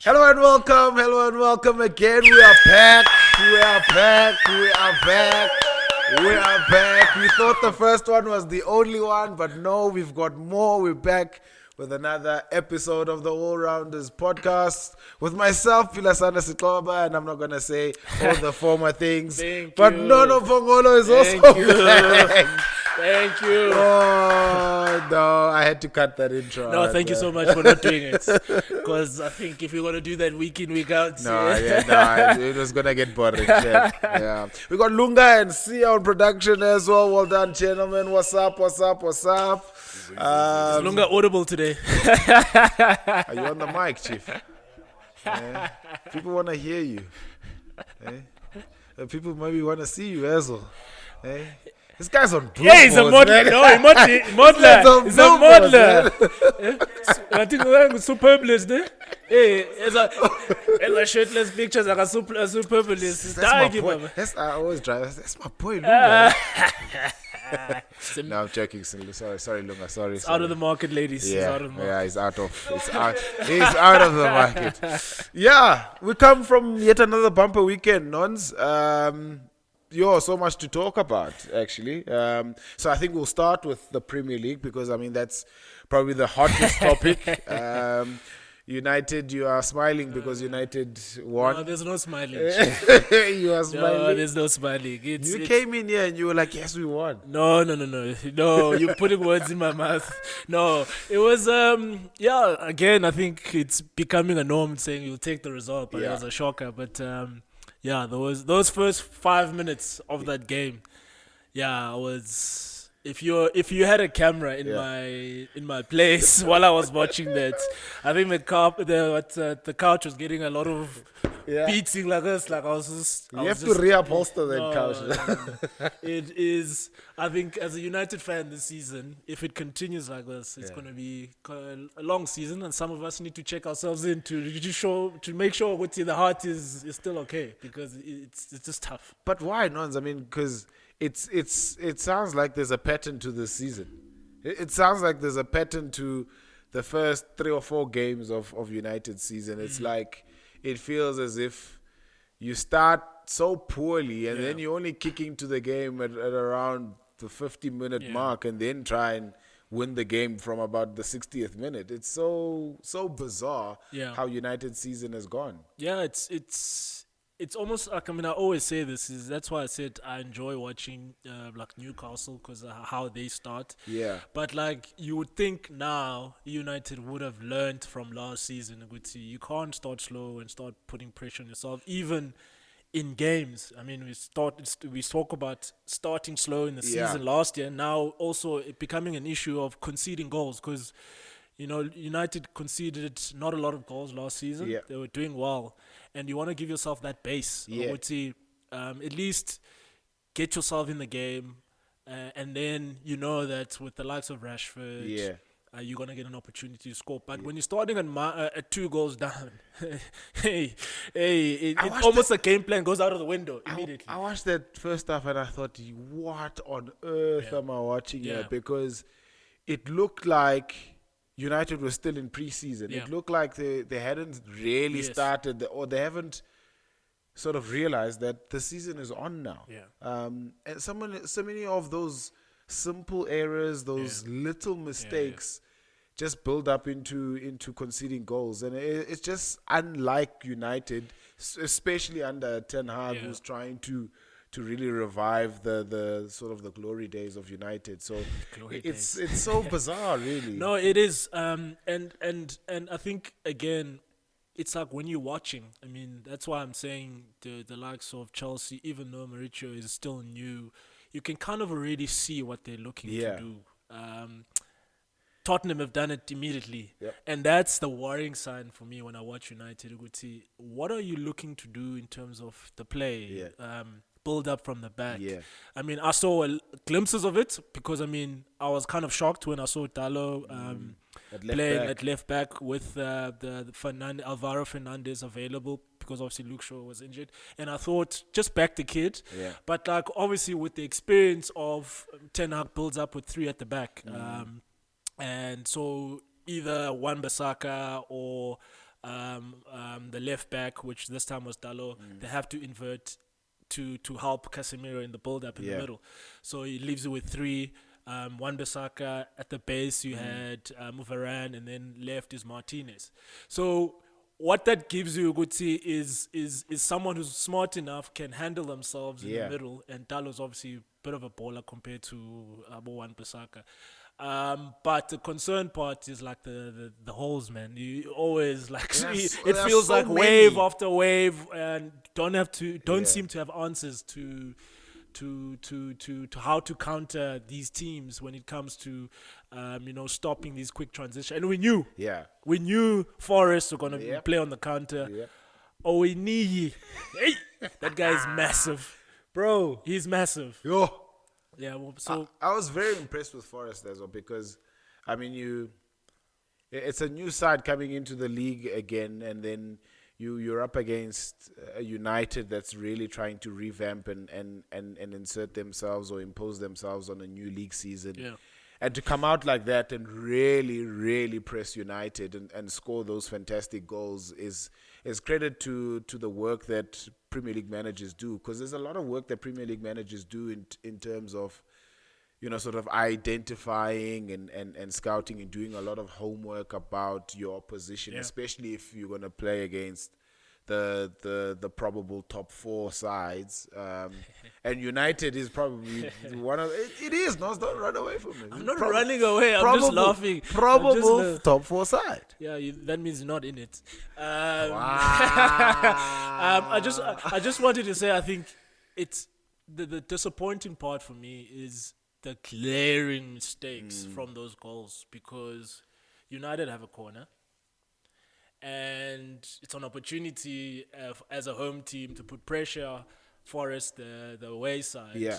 Hello and welcome again. We are back. We are back. We are back. We are back. We thought the first one was the only one, but no, we've got more. We're back with another episode of the All Rounders podcast with myself, Pilasana Sikloba, and I'm not going to say all the former things. But Nono Pongolo is also back. Thank you. Oh, no, I had to cut that intro. No, thank you so much for not doing it. Because I think if you're going to do that week in, week out. It was going to get boring. Yeah. We got Lunga and Sia on production as well. Well done, gentlemen. What's up? Is Lunga audible today? Are you on the mic, Chief? People want to hear you. People maybe want to see you as well. This guy's on billboards. Yeah, he's a modeler. No, modeler. He's a modeler. I think we're superbalist, ne? Hey, as a shirtless pictures like a superbalist. That's my boy. I always drive. That's my boy, Lunga. No, I'm joking. Sorry, Lunga. Sorry. Out of the market, ladies. Yeah, he's out of the market. Yeah, we come from yet another bumper weekend, Nons. So much to talk about, actually. So I think we'll start with the Premier League because, that's probably the hottest topic. United, you are smiling because United won. No, there's no smiling. You are smiling. No, there's no smiling. You came in here and you were like, yes, we won. No. You're putting words in my mouth. No, it was, again, I think it's becoming a norm saying you'll take the result, but it was a shocker. But, those first 5 minutes of that game, was... If you had a camera in my place while I was watching that, I think the couch was getting a lot of beating like this. Like you have to reupholster that couch. It is. I think as a United fan this season, if it continues like this, it's going to be a long season, and some of us need to check ourselves in to make sure what the heart is still okay, because it's just tough. But why, Nons? Because it sounds like there's a pattern to this season. It sounds like there's a pattern to the first 3 or 4 games of United's season. It's like it feels as if you start so poorly and then you only kick into the game at around the 50-minute mark and then try and win the game from about the 60th minute. It's so bizarre how United's season has gone. Yeah, it's almost like, I always say this, that's why I said I enjoy watching like Newcastle because of how they start. Yeah. But like you would think now United would have learned from last season. You can't start slow and start putting pressure on yourself, even in games. We talk about starting slow in the season last year. Now also it becoming an issue of conceding goals because, United conceded not a lot of goals last season. Yeah. They were doing well. And you want to give yourself that base. Yeah. I would say at least get yourself in the game. And then you know that with the likes of Rashford, you're going to get an opportunity to score. But when you're starting at 2 goals down, the game plan goes out of the window immediately. I watched that first half and I thought, what on earth am I watching here? Because it looked like United was still in pre-season. It looked like they hadn't really started, or they haven't sort of realized that the season is on now. And so many of those simple errors, those little mistakes, just build up into conceding goals, and it's just unlike United, especially under Ten Hag, who's trying to really revive the sort of the glory days of United. So it's so bizarre, really. No, it is. And I think again, it's like when you're watching. That's why I'm saying the likes of Chelsea, even though Mauricio is still new, you can kind of already see what they're looking to do. Tottenham have done it immediately. And that's the worrying sign for me when I watch United. What are you looking to do in terms of the play? Build up from the back. I saw glimpses of it because, I was kind of shocked when I saw Dallo playing at left back with the Alvaro Fernandez available because obviously Luke Shaw was injured. And I thought, just back the kid. But like obviously with the experience of Ten Hag builds up with 3 at the back. And so either Wan-Bissaka or the left back, which this time was Dalo. They have to invert to help Casemiro in the build-up in the middle. So he leaves it with three. Wan-Bissaka at the base, you had Varane, and then left is Martinez. So what that gives you, Guti, is someone who's smart enough, can handle themselves in the middle, and Dalo's obviously a bit of a baller compared to Wan-Bissaka. But the concern part is like the holes, man. You always like it feels so like many. Wave after wave, and don't seem to have answers to how to counter these teams when it comes to stopping these quick transitions. And we knew Forest were gonna play on the counter. Owiniyi, that guy is massive, bro. He's massive. Yo. Yeah, well, so I was very impressed with Forest as well because, I mean, it's a new side coming into the league again, and then you're up against a United that's really trying to revamp and insert themselves or impose themselves on a new league season. Yeah. And to come out like that and really, really press United and score those fantastic goals is credit to the work that Premier League managers do, because there's a lot of work that Premier League managers do in terms of, sort of identifying and scouting and doing a lot of homework about your opposition, especially if you're going to play against the probable top four sides. And United is probably one of it is. No, don't run away from it. I'm not running away. I'm just laughing. Probable top four side. Yeah, that means you're not in it. Wow. I just wanted to say, I think it's the disappointing part for me is the glaring mistakes from those goals, because United have a corner. And it's an opportunity as a home team to put pressure Forest, the away side. Yeah.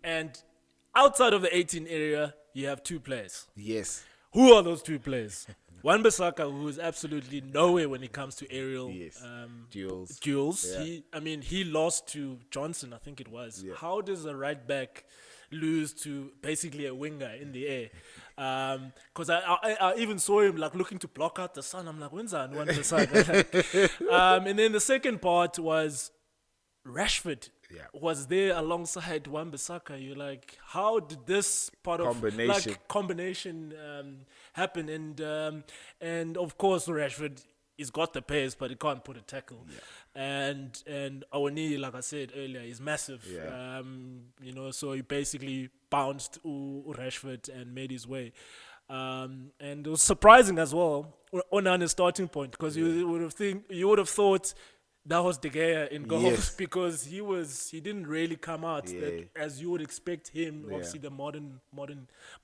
And outside of the 18 area, you have two players. Yes. Who are those two players? Wan-Bissaka, who is absolutely nowhere when it comes to aerial duels. Yeah. He lost to Johnson, I think it was. Yeah. How does a right back lose to basically a winger in the air? Because I even saw him like looking to block out the sun. I'm like, when's that Wan-Bissaka? And then the second part was Rashford was there alongside Wan-Bissaka. You're like, how did this part of combination happen? And of course Rashford, he's got the pace, but he can't put a tackle. Yeah. And Owiniyi, like I said earlier, is massive. Yeah. So he basically bounced Rashford and made his way. And it was surprising as well on his starting point, because you would have thought that was De Gea in goals, because he didn't really come out as you would expect him. Obviously, the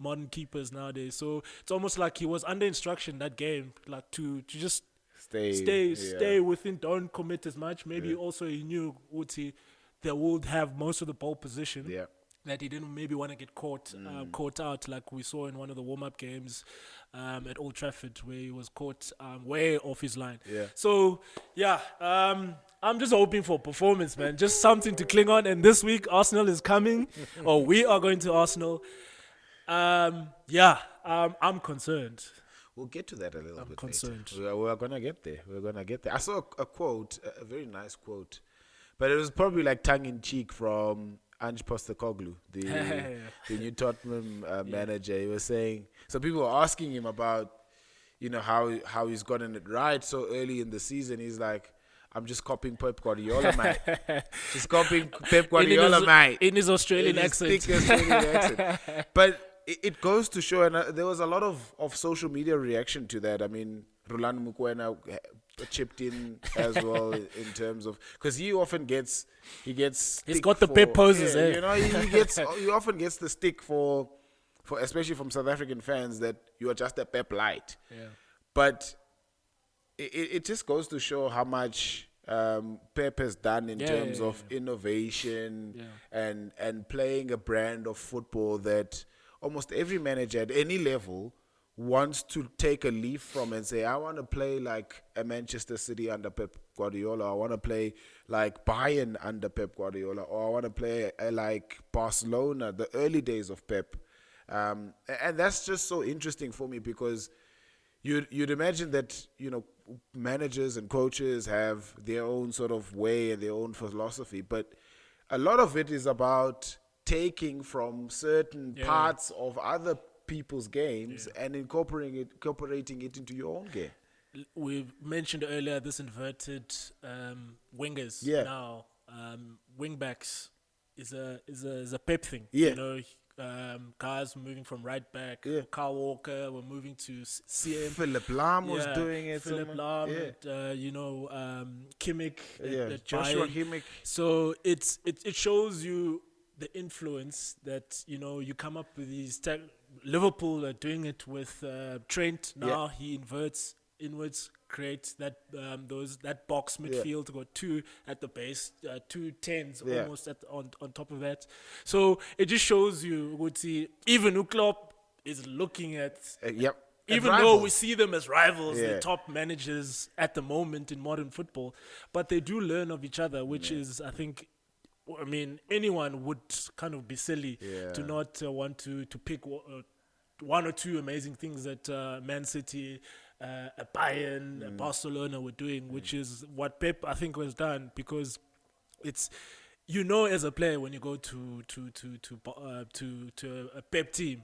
modern keepers nowadays. So it's almost like he was under instruction that game, like to just stay within, don't commit as much. Maybe also he knew Uti they would have most of the ball position. Yeah. That he didn't maybe want to get caught out, like we saw in one of the warm-up games at Old Trafford, where he was caught way off his line. Yeah. So, I'm just hoping for performance, man. Just something to cling on. And this week, Arsenal is coming, or we are going to Arsenal. I'm concerned. We'll get to that a little bit concerned. later. We're going to get there. I saw a quote, a very nice quote, but it was probably like tongue-in-cheek from Ange Postecoglou, the new Tottenham manager. He was saying, so people were asking him about, how he's gotten it right so early in the season. He's like, I'm just copying Pep Guardiola, mate. Just copying Pep Guardiola, mate. In his Australian accent. Thick Australian accent. But it goes to show, and there was a lot of social media reaction to that. I mean, Roland Mokoena chipped in as well in terms of, because he's got the Pep poses, he often gets the stick for especially from South African fans, that you are just a Pep light. Yeah. But it just goes to show how much Pep has done in terms of innovation and playing a brand of football that almost every manager at any level wants to take a leaf from and say, I want to play like a Manchester City under Pep Guardiola. I want to play like Bayern under Pep Guardiola. Or I want to play like Barcelona, the early days of Pep. And that's just so interesting for me, because you'd imagine that, managers and coaches have their own sort of way and their own philosophy, but a lot of it is about taking from certain parts of other people's games and incorporating it into your own game. We mentioned earlier this inverted wingers now. Wingbacks is a Pep thing. Guys moving from right back. Kyle Walker, we're moving to CM. Philip Lahm was doing it. Philip Lahm, Kimmich. Joshua Kimmich. So it shows you the influence that, you come up with these. Liverpool are doing it with Trent. Now he inverts inwards, creates that box midfield. Got two at the base, 2 10s almost on top of that. So it just shows you, even Uklop is looking at. Even though we see them as rivals, the top managers at the moment in modern football, but they do learn of each other, which is, I think, anyone would kind of be silly to not want to pick one or two amazing things that Man City, Bayern, Barcelona were doing, which is what Pep, I think, has done, because it's, as a player, when you go to a Pep team,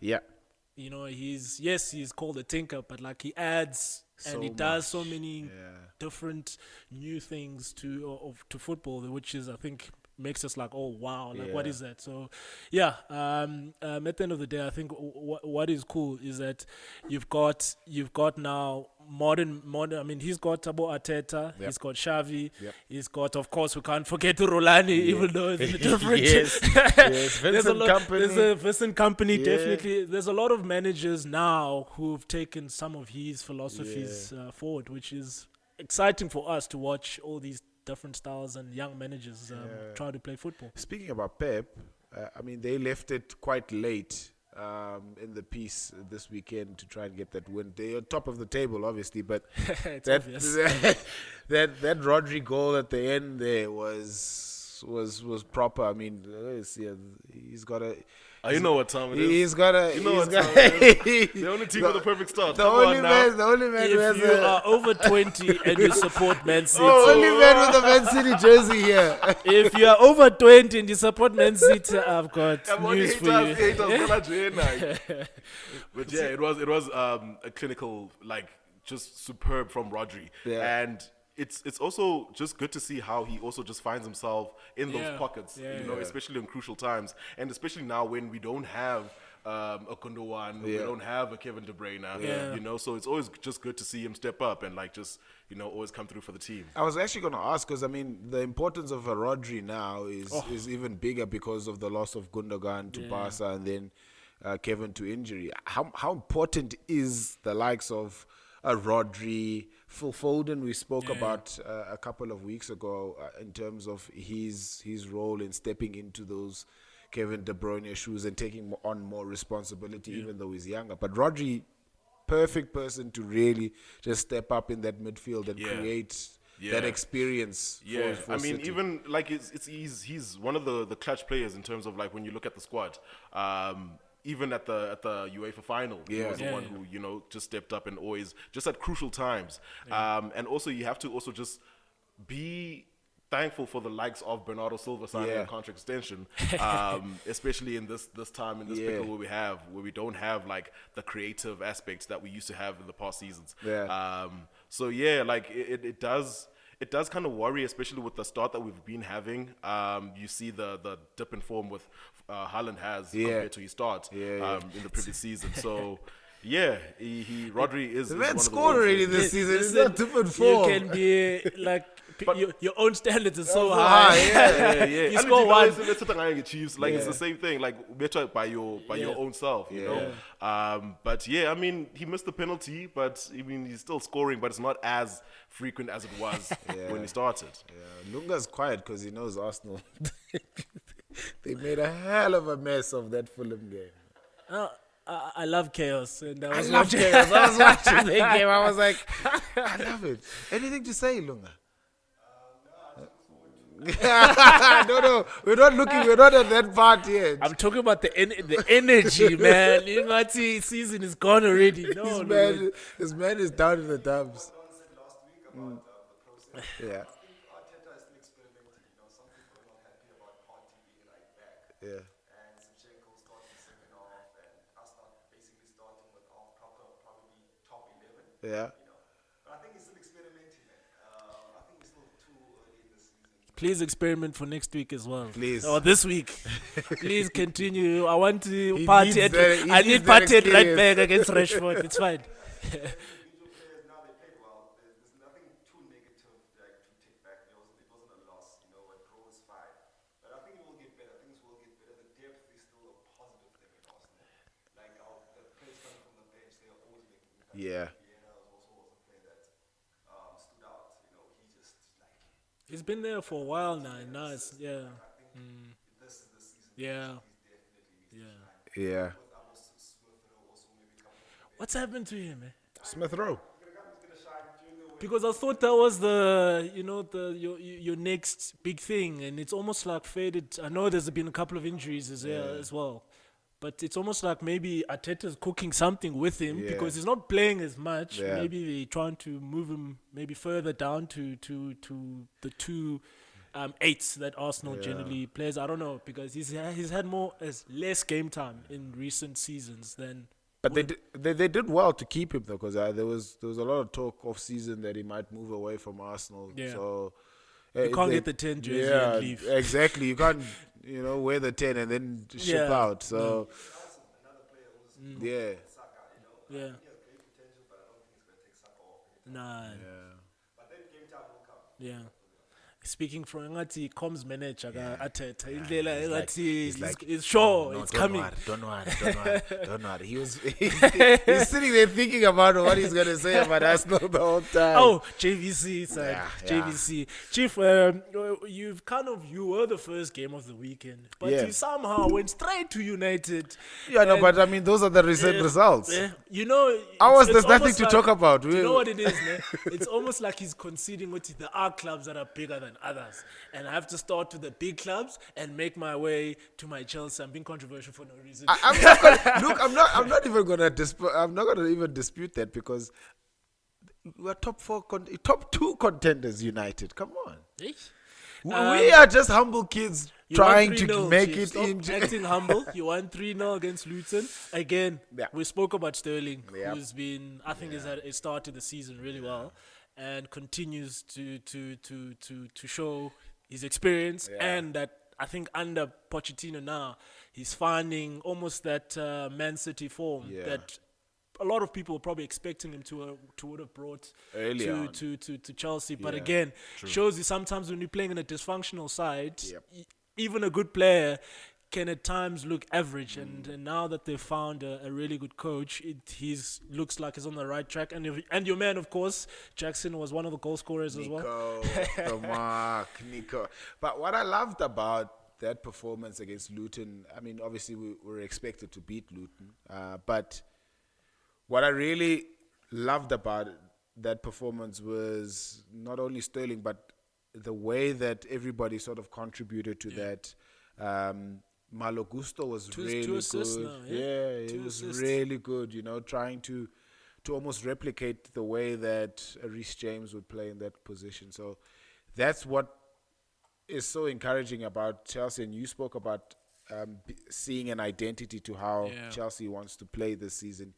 he's called a tinker, but like he adds and he does so many different new things to football, which is, I think, makes us like, oh wow, like what is that? So at the end of the day, I think what is cool is that you've got now modern. I mean, he's got Thabo Arteta, he's got Xavi, he's got, of course, we can't forget Rolani, even though it's a different. There's a Vincent Company, definitely. There's a lot of managers now who've taken some of his philosophies forward, which is exciting for us to watch all these different styles and young managers try to play football. Speaking about Pep, they left it quite late in the piece this weekend to try and get that win. They're on top of the table, obviously, but that Rodri goal at the end there was proper. I mean, he's got a. You know what time it is. He's got a. The only team with a perfect start. The only man. If you are over 20 and you support Man City, only man with a Man City jersey here. If you are over 20 and you support Man City, I've got news for you. But it was a clinical, just superb from Rodri, and. It's also just good to see how he also just finds himself in those pockets, especially in crucial times, and especially now when we don't have a Gundogan, we don't have a Kevin De Bruyne, so it's always just good to see him step up and always come through for the team. I was actually going to ask, because the importance of a Rodri now is even bigger because of the loss of Gundogan to Barca and then Kevin to injury. How important is the likes of a Rodri, Phil Foden, we spoke about a couple of weeks ago in terms of his role in stepping into those Kevin De Bruyne shoes and taking on more responsibility, even though he's younger. But Rodri, perfect person to really just step up in that midfield and create that experience. For City. Even he's one of the clutch players in terms of when you look at the squad. Even at the UEFA final, he was the one who just stepped up and always just at crucial times. And also you have to also just be thankful for the likes of Bernardo Silva signing a contract extension, especially in this time in this pickle where we don't have the creative aspects that we used to have in the past seasons. It does kind of worry, especially with the start that we've been having. You see the dip in form with Haaland has compared to his start in the previous season. So, Rodri is the man scored already this season. It's not different form. You can be your own standards are so high. You score one. It's the same thing. Better by your own self, you know. But he missed the penalty, but he's still scoring, but it's not as frequent as it was when he started. Lunga's quiet because he knows Arsenal. They made a hell of a mess of that Fulham game. I love chaos, and I was watching the game. I was like, I love it. Anything to say, Lunga? No, we're not looking. We're not at that part yet. I'm talking about the energy, man. Ingati season is gone already. No, this man is down in the dumps. Yeah. Yeah. Yeah. Please experiment for next week as well. Please. Or this week. Please continue. I want to He party. needs that- he I needs need that party right experience. back against Rashford. It's fine. Yeah. He's been there for a while now. Nice. Yeah. Yeah. Yeah. Yeah. What's happened to him, man? Smith Rowe. Because I thought that was the your next big thing, and it's almost like faded. I know there's been a couple of injuries as well, but it's almost like maybe Arteta's cooking something with him because he's not playing as much. Yeah. Maybe they're trying to move him maybe further down to the two eights that Arsenal generally plays. I don't know because he's had less game time in recent seasons than. But they did well to keep him though, because there was a lot of talk off season that he might move away from Arsenal. Yeah. So You can't get the 10 jersey and leave. Exactly. You can't wear the 10 and then ship out. So yeah. Yeah. Nah. Yeah. Speaking from Ngati comms manager Arteta, it's sure No, it's don't coming. worry, don't worry. He's sitting there thinking about what he's gonna say about Arsenal the whole time. Oh, JVC side. Yeah. JVC. Chief, you were the first game of the weekend, but you somehow went straight to United. Yeah, no, but I mean those are the recent results. There's nothing to talk about. You know what it is, man? It's almost like he's conceding there are clubs that are bigger than others, and I have to start with the big clubs and make my way to my Chelsea. I'm being controversial for no reason. I'm not even gonna dispute that because we're top two contenders. United, come on. We are just humble kids trying to make it. Stop acting humble. You won 3-0 against Luton. Again, we spoke about Sterling, who's been, I think, he started the season really well and continues to show his experience and that I think under Pochettino now, he's finding almost that Man City form that a lot of people were probably expecting him to would have brought to Chelsea. But again, shows you sometimes when you're playing in a dysfunctional side, even a good player can at times look average. And now that they've found a really good coach, he's looks like he's on the right track. And your man, of course, Jackson was one of the goal scorers as well. Nico. But what I loved about that performance against Luton, I mean, obviously we were expected to beat Luton, but what I really loved about that performance was not only Sterling, but the way that everybody sort of contributed to that. Malo Gusto was really good. Now, he was really good, trying to almost replicate the way that Reece James would play in that position. So that's what is so encouraging about Chelsea. And you spoke about seeing an identity to how Chelsea wants to play this season.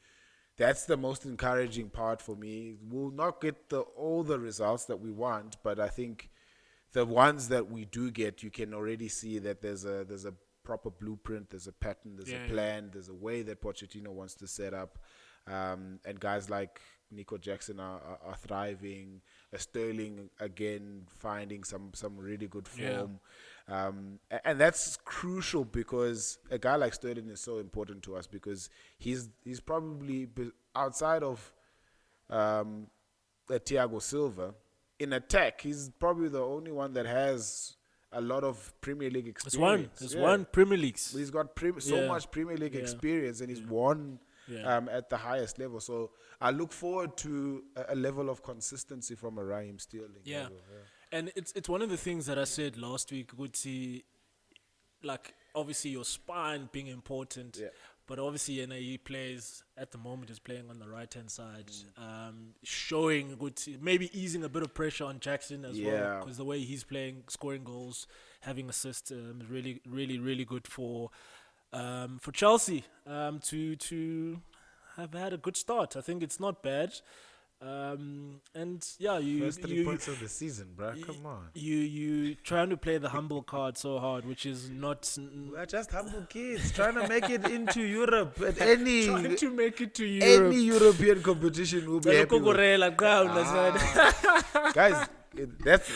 That's the most encouraging part for me. We'll not get all the results that we want, but I think the ones that we do get, you can already see that there's a proper blueprint, there's a pattern, there's a plan, there's a way that Pochettino wants to set up. And guys like Nico Jackson are thriving. Sterling, again, finding some really good form. And that's crucial because a guy like Sterling is so important to us because he's probably, outside of Thiago Silva, in attack, he's probably the only one that has a lot of Premier League experience. It's one Premier Leagues. He's got so much Premier League experience and he's won at the highest level. So I look forward to a level of consistency from a Raheem Sterling. And it's one of the things that I said last week, Guti, like obviously your spine being important, but obviously he plays at the moment is playing on the right hand side, showing Guti, maybe easing a bit of pressure on Jackson as well, because the way he's playing, scoring goals, having assists, is really, really, really good for Chelsea to have had a good start. I think it's not bad. And yeah, first 3 points of the season, bro. Come on. You trying to play the humble card so hard, which is not. We're just humble kids trying to make it into Europe at trying to make it to Europe. Any European competition will be happy with. Guys,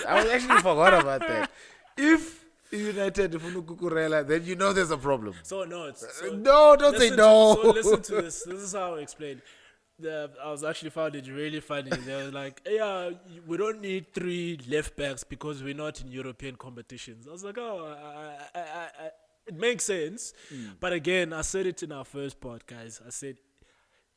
I actually forgot about that. If United Kukurela, then you know there's a problem. So no, don't say no. So listen to this. This is how I explained. I was actually found it really funny. They were like, yeah, we don't need 3 left backs because we're not in European competitions. I was like, oh, it makes sense. But again, I said it in our first part, guys. I said,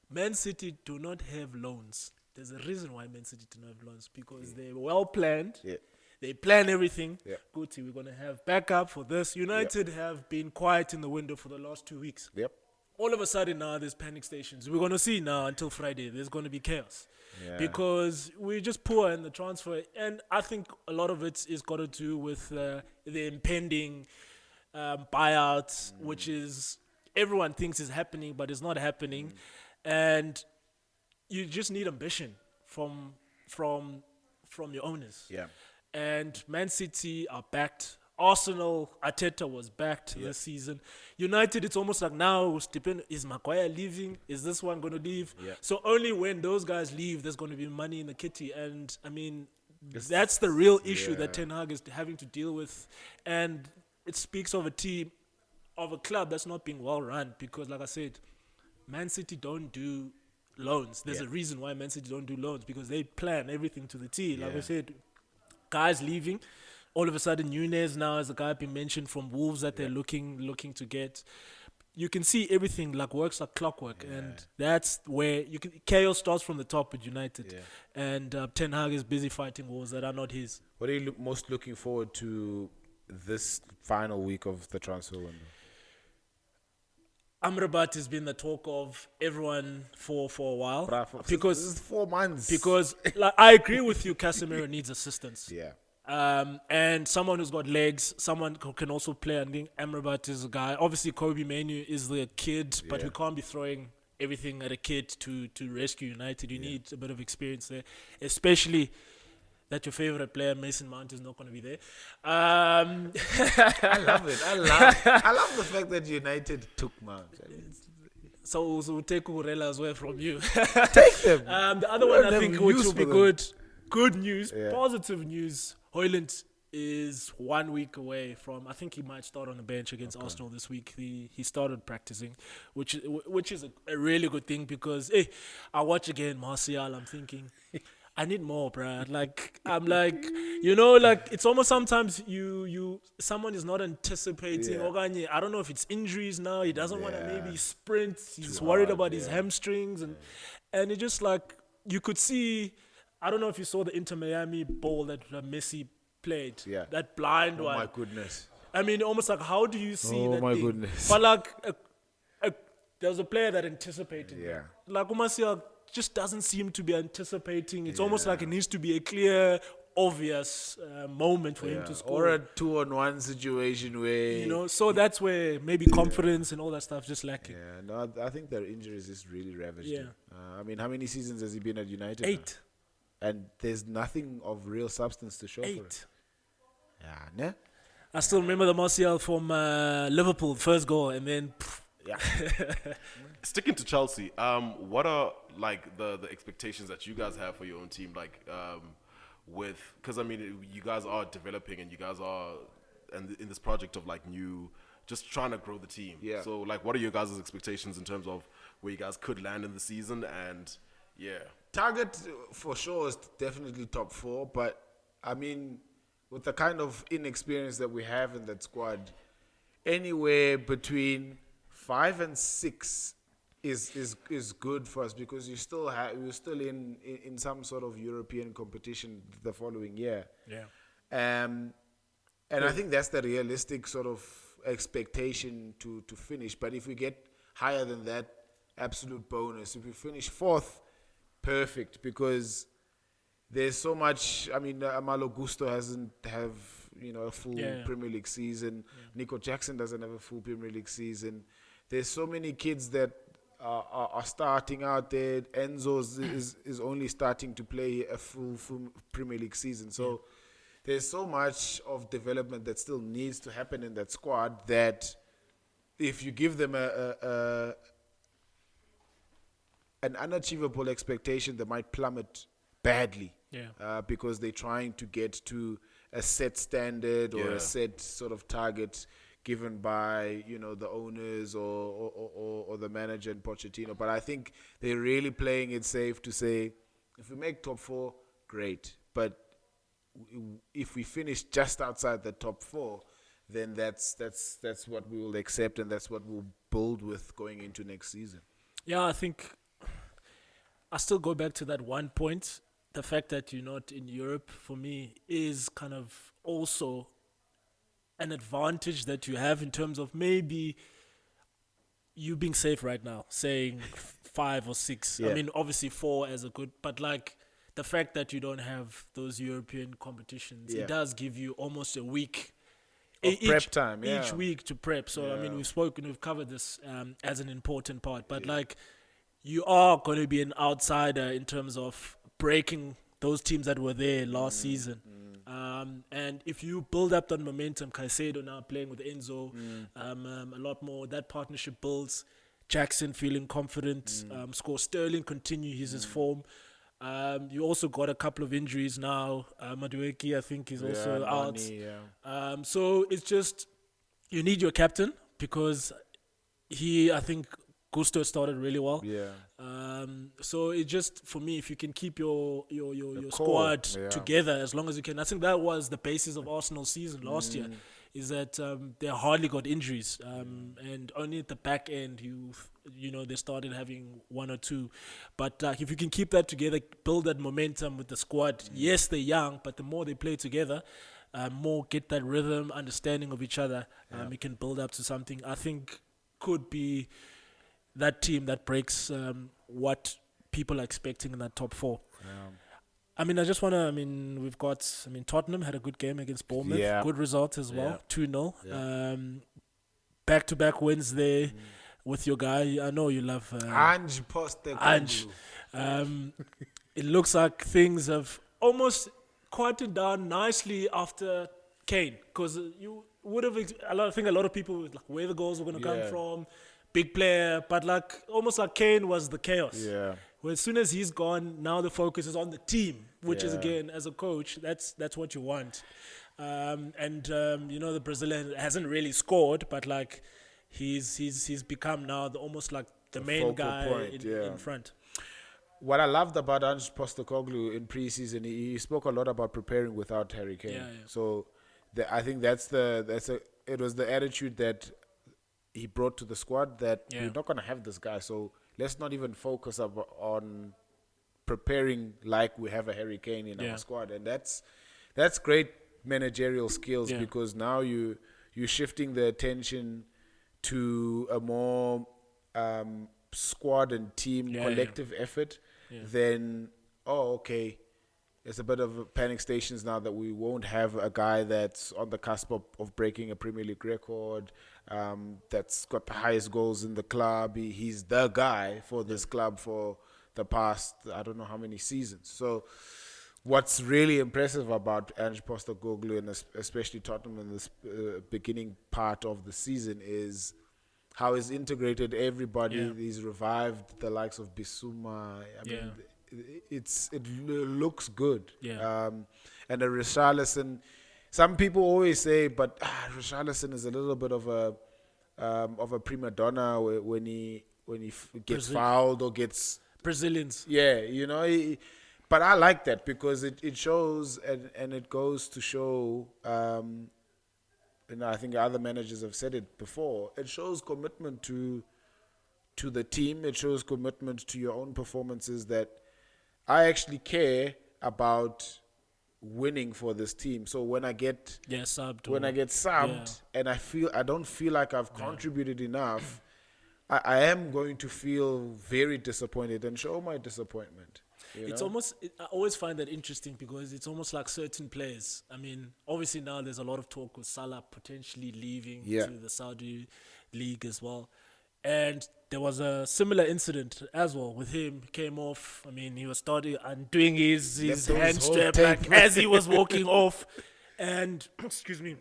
Man City do not have loans. There's a reason why Man City do not have loans, because they're well planned. Yeah. They plan everything. Yeah. Guti, we're going to have backup for this. United have been quiet in the window for the last 2 weeks. Yep. All of a sudden now there's panic stations. We're going to see now until Friday there's going to be chaos because we're just poor in the transfer. And I think a lot of it is got to do with the impending buyouts, which is everyone thinks is happening, but it's not happening. And you just need ambition from your owners. Yeah. And Man City are backed. Arsenal, Arteta was backed this season. United, it's almost like now, is Maguire leaving? Is this one going to leave? Yeah. So only when those guys leave, there's going to be money in the kitty. And, I mean, that's the real issue that Ten Hag is having to deal with. And it speaks of a team, of a club that's not being well run. Because, like I said, Man City don't do loans. There's a reason why Man City don't do loans, because they plan everything to the T. Like I said, guys leaving. All of a sudden, Nunez now is a guy being mentioned from Wolves that they're looking to get. You can see everything like works like clockwork, and that's where chaos starts from the top with United. Yeah. And Ten Hag is busy fighting wars that are not his. What are you most looking forward to this final week of the transfer window? Amrabat has been the talk of everyone for a while. Because this is 4 months. Because like, I agree with you, Casemiro needs assistance. Yeah. And someone who's got legs, someone who can also play. I think Amrabat is a guy. Obviously, Kobe Manu is the kid, but we can't be throwing everything at a kid to rescue United. You need a bit of experience there, especially that your favorite player, Mason Mount, is not going to be there. I love it. I love the fact that United took Mount. So we'll take Urela as well from you. Take them. The other one I think which will be good. Good news, positive news. Højlund is 1 week away from. I think he might start on the bench against Arsenal this week. He started practicing, which is a really good thing, because I watch again Martial. I'm thinking, I need more, bruh. Like I'm like, like it's almost sometimes someone is not anticipating. I don't know if it's injuries now. He doesn't want to maybe sprint. He's worried about his hamstrings, and it just like you could see. I don't know if you saw the Inter Miami ball that Messi played. Yeah. That blind one. Oh, my goodness. I mean, almost like, how do you see that thing? Oh, my goodness. But, like, there was a player that anticipated. Yeah. Like, Martial just doesn't seem to be anticipating. It's almost like it needs to be a clear, obvious moment for him to score. Or a 2-on-1 situation where... so that's where maybe confidence and all that stuff just lacking. Yeah, no, I think their injuries is really ravaged him. I mean, how many seasons has he been at United? 8. Now? And there's nothing of real substance to show 8. for it. Yeah, ne? I still remember the Martial from Liverpool, first goal, and then... Sticking to Chelsea, what are like the expectations that you guys have for your own team? Like, because I mean, you guys are developing, and you guys are in this project of like just trying to grow the team. Yeah. So, like, what are your guys' expectations in terms of where you guys could land in the season? And target for sure is definitely top 4, but I mean, with the kind of inexperience that we have in that squad, anywhere between 5 and 6 is good for us, because we're still in some sort of European competition the following year. Yeah. And I think that's the realistic sort of expectation to finish. But if we get higher than that, absolute bonus. If we finish fourth, perfect, because there's so much. I mean, Malo Gusto doesn't have a full Premier League season. Nico Jackson doesn't have a full Premier League season. There's so many kids that are starting out there. Enzo is only starting to play a full Premier League season. So there's so much of development that still needs to happen in that squad that if you give them an unachievable expectation, they might plummet badly. Because they're trying to get to a set standard or a set sort of target given by the owners or the manager and Pochettino. But I think they're really playing it safe to say, if we make top four, great. But if we finish just outside the top four, then that's what we will accept, and that's what we'll build with going into next season. Yeah, I think I still go back to that one point. The fact that you're not in Europe, for me, is kind of also an advantage that you have in terms of maybe you being safe right now, saying 5 or 6. I mean, obviously 4 as a good, but like the fact that you don't have those European competitions, it does give you almost a week of prep time. Each week to prep. So, I mean, we've covered this as an important part, but like you are going to be an outsider in terms of breaking those teams that were there last season. And if you build up that momentum, Caicedo now playing with Enzo, a lot more, that partnership builds. Jackson feeling confident, Sterling continue his form. You also got a couple of injuries now. Madueke, I think, is also out. So it's just, you need your captain, because I think Gusto started really well. So it just, for me, if you can keep your squad together as long as you can. I think that was the basis of Arsenal's season last year, is that they hardly got injuries, and only at the back end they started having 1 or 2. But if you can keep that together, build that momentum with the squad. Yes, they're young, but the more they play together, more get that rhythm, understanding of each other, you can build up to something I think could be that team that breaks what people are expecting in that top 4. I mean, we've got, Tottenham had a good game against Bournemouth. Good result as well, 2-0. Back-to-back wins there with your guy. I know you love Ange Postecoglou. It looks like things have almost quieted down nicely after Kane, because you would have, I think a lot of people, like, where the goals were going to come from, big player, but almost like Kane was the chaos. Well, as soon as he's gone, now the focus is on the team, which is, again, as a coach, that's what you want. The Brazilian hasn't really scored, but he's become now almost like the main guy in front. What I loved about Ange Postecoglou in preseason, he spoke a lot about preparing without Harry Kane. So I think it was the attitude that he brought to the squad, that we're not going to have this guy, so let's not even focus on preparing like we have a Harry Kane in our squad. And that's great managerial skills, because now you're shifting the attention to a more squad and team collective effort. Then there's a bit of panic stations now that we won't have a guy that's on the cusp of breaking a Premier League record, that's got the highest goals in the club. He's the guy for this club for the past, I don't know how many seasons. So what's really impressive about Ange Postecoglou, and especially Tottenham in this beginning part of the season, is how he's integrated everybody. He's revived the likes of Bissouma. I mean, it looks good. And a Richarlison, some people always say, but Richarlison is a little bit of a prima donna when he gets fouled or gets Brazilians. But I like that, because it shows, and it goes to show. I think other managers have said it before. It shows commitment to the team. It shows commitment to your own performances, that I actually care about winning for this team. So when I get subbed, and I don't feel like I've contributed enough, I am going to feel very disappointed and show my disappointment. It's almost, I always find that interesting because it's almost like certain players. I mean, obviously now there's a lot of talk with Salah potentially leaving to the Saudi League as well. And there was a similar incident as well with him. He came off. I mean, he was starting and doing his hand strap like as he was walking off. And, excuse me,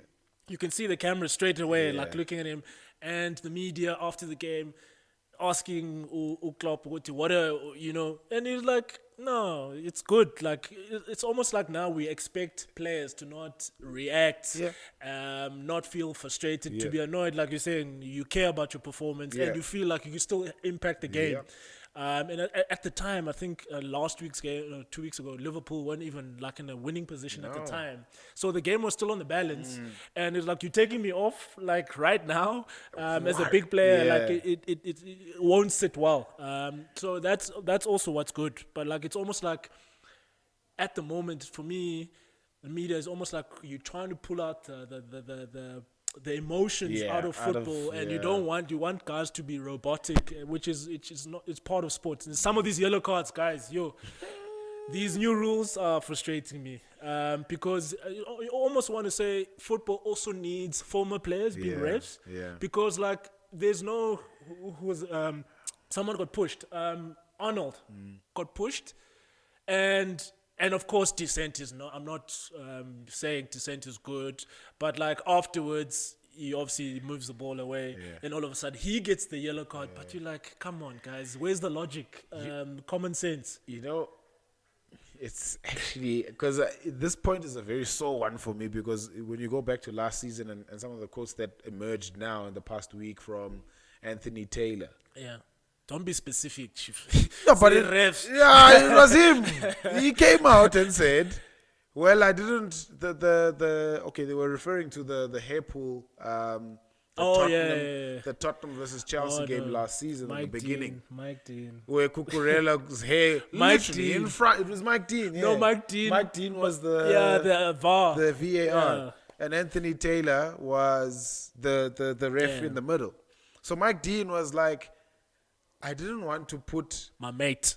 you can see the camera straight away, like looking at him. And the media after the game asking Klopp, what are, and he's like, no, it's good. Like, it's almost like now we expect players to not react, not feel frustrated, to be annoyed. Like you're saying, you care about your performance and you feel like you can still impact the game. And at the time, I think last week's game, 2 weeks ago, Liverpool weren't even like in a winning position at the time. So the game was still on the balance. And it's like, you're taking me off like right now as a big player. Like it won't sit well. So that's also what's good. But like, it's almost like at the moment, for me, the media is almost like you're trying to pull out the emotions out of football, and you want guys to be robotic, which is not, it's part of sports. And some of these yellow cards, guys, these new rules are frustrating me because you almost want to say football also needs former players being refs, because like there's no who was someone got pushed, Arnold got pushed, and of course, dissent is not. I'm not saying dissent is good, but like afterwards, he obviously moves the ball away, and all of a sudden he gets the yellow card. But you're like, come on, guys, where's the logic, common sense? It's actually because this point is a very sore one for me, because when you go back to last season and some of the quotes that emerged now in the past week from Anthony Taylor, don't be specific, Chief. No, but it was him. He came out and said, well, I didn't, they were referring to the hair pull, the Tottenham versus Chelsea game last season in the beginning. Mike Dean. Where Cucurella's hair, literally in front, it was Mike Dean. No, Mike Dean. Mike Dean was the VAR. The VAR. And Anthony Taylor was the ref in the middle. So Mike Dean was like, I didn't want to put my mate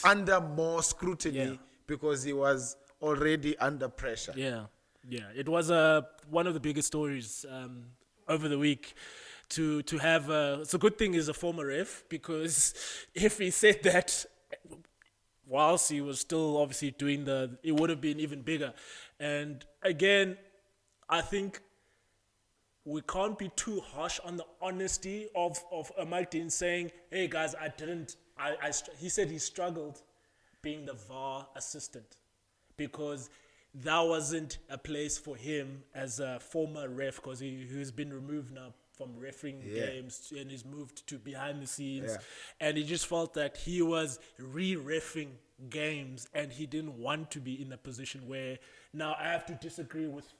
under more scrutiny because he was already under pressure. It was one of the biggest stories over the week to have. It's a good thing he's a former ref, because if he said that whilst he was still obviously doing it would have been even bigger. And again, I think we can't be too harsh on the honesty of Mike Dean saying, hey guys, he said he struggled being the VAR assistant because that wasn't a place for him as a former ref, because he's been removed now from refereeing games and he's moved to behind the scenes. And he just felt that he was re-reffing games and he didn't want to be in a position where now I have to disagree with.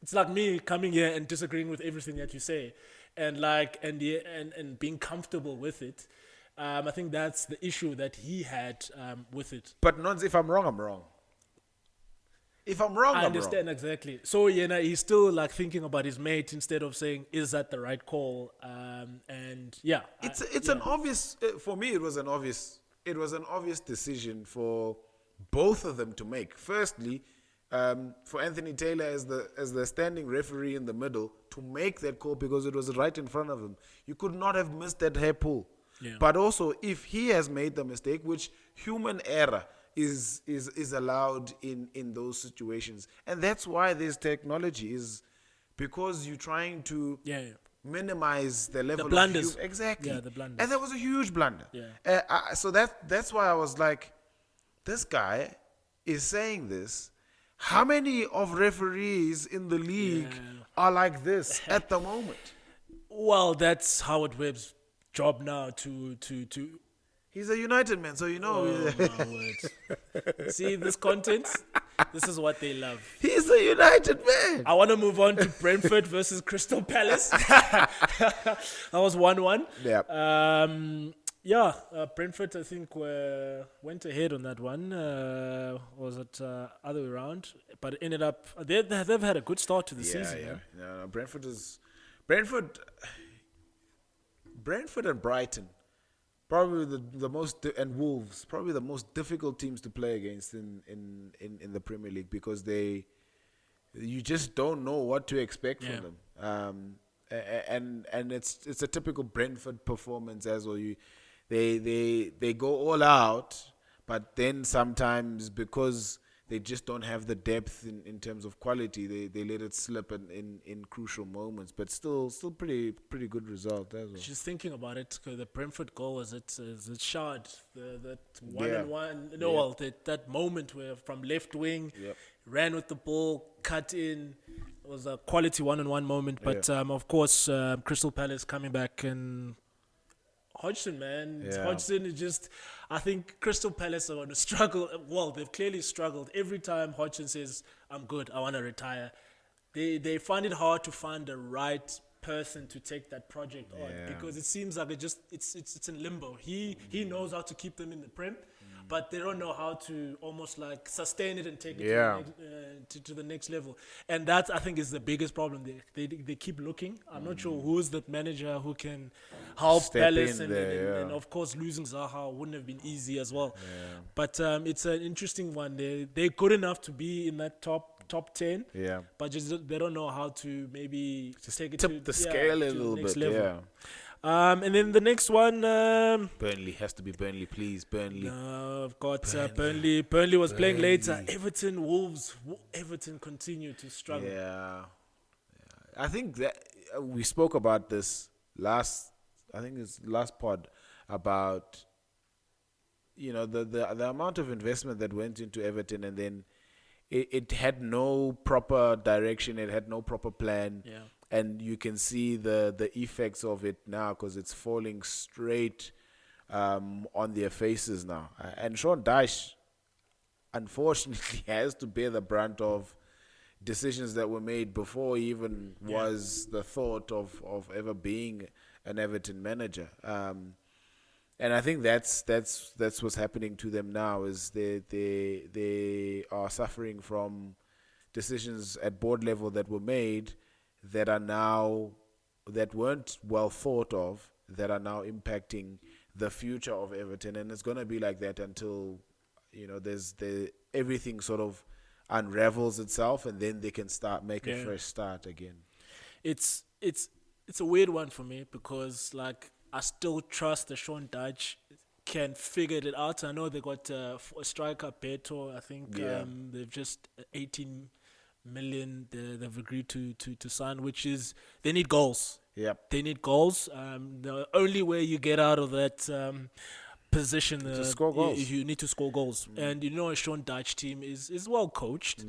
It's like me coming here and disagreeing with everything that you say, and being comfortable with it. I think that's the issue that he had with it. But not if I'm wrong, I'm wrong. If I'm wrong, I understand exactly. So he's still like thinking about his mate instead of saying, "Is that the right call?" It's an obvious. For me, it was an obvious decision for both of them to make. Firstly, for Anthony Taylor as the standing referee in the middle to make that call, because it was right in front of him. You could not have missed that hair pull. But also, if he has made the mistake, which human error is allowed in those situations, and that's why there's technology, is because you're trying to minimize the level of blunders. Exactly. The blunders. And that was a huge blunder. So that's why I was like, this guy is saying this. How many of referees in the league are like this at the moment? Well, that's Howard Webb's job now to He's a United man, so you know. Oh, my word. See this content? This is what they love. He's a United man. I want to move on to Brentford versus Crystal Palace. That was 1-1. Yeah. Yeah, Brentford, I think, went ahead on that one. Was it other way around? But it ended up they've had a good start to the season. Yeah. Man. No, Brentford, Brentford and Brighton, probably the most and Wolves, probably the most difficult teams to play against in the Premier League because you just don't know what to expect from them. And it's a typical Brentford performance as well. They go all out, but then sometimes because they just don't have the depth in terms of quality, they let it slip in crucial moments. But still pretty good result as well. Just thinking about it, the Brentford goal was it Shard, that one. No, well, that moment where from left wing, ran with the ball, cut in. It was a quality one-on-one moment. But of course, Crystal Palace coming back and Hodgson, man. Hodgson is just, I think Crystal Palace are going to struggle. Well, they've clearly struggled. Every time Hodgson says, I'm good, I want to retire, they find it hard to find the right person to take that project on because it seems like it's in limbo. He knows how to keep them in the Prem, but they don't know how to almost like sustain it and take it to the next level. And that, I think, is the biggest problem. They keep looking. I'm not sure who's the manager who can help Step Palace. and of course, losing Zaha wouldn't have been easy as well. But it's an interesting one. They're good enough to be in that top 10, but just they don't know how to maybe just take it tip the scale a little bit. Level. And then the next one, Burnley has to be Burnley, please. Burnley. No, I've got Burnley. Burnley was playing later. Everton, Wolves. Everton continue to struggle. Yeah. I think that we spoke about this last pod about the amount of investment that went into Everton, and then it had no proper direction. It had no proper plan. Yeah. And you can see the effects of it now because it's falling straight on their faces now. And Sean Dyche, unfortunately, has to bear the brunt of decisions that were made before he even was the thought of ever being an Everton manager. And I think that's what's happening to them now is they are suffering from decisions at board level that were made that weren't well thought of, that are now impacting the future of Everton, and it's gonna be like that until everything sort of unravels itself, and then they can make a fresh start again. It's a weird one for me because I still trust that Sean Dyche can figure it out. I know they got a striker, Beto. I think they've just 18 million they've agreed to sign, which is they need goals. They need goals. The only way you get out of that position to score goals. You need to score goals. And a Sean Dyche team is well coached.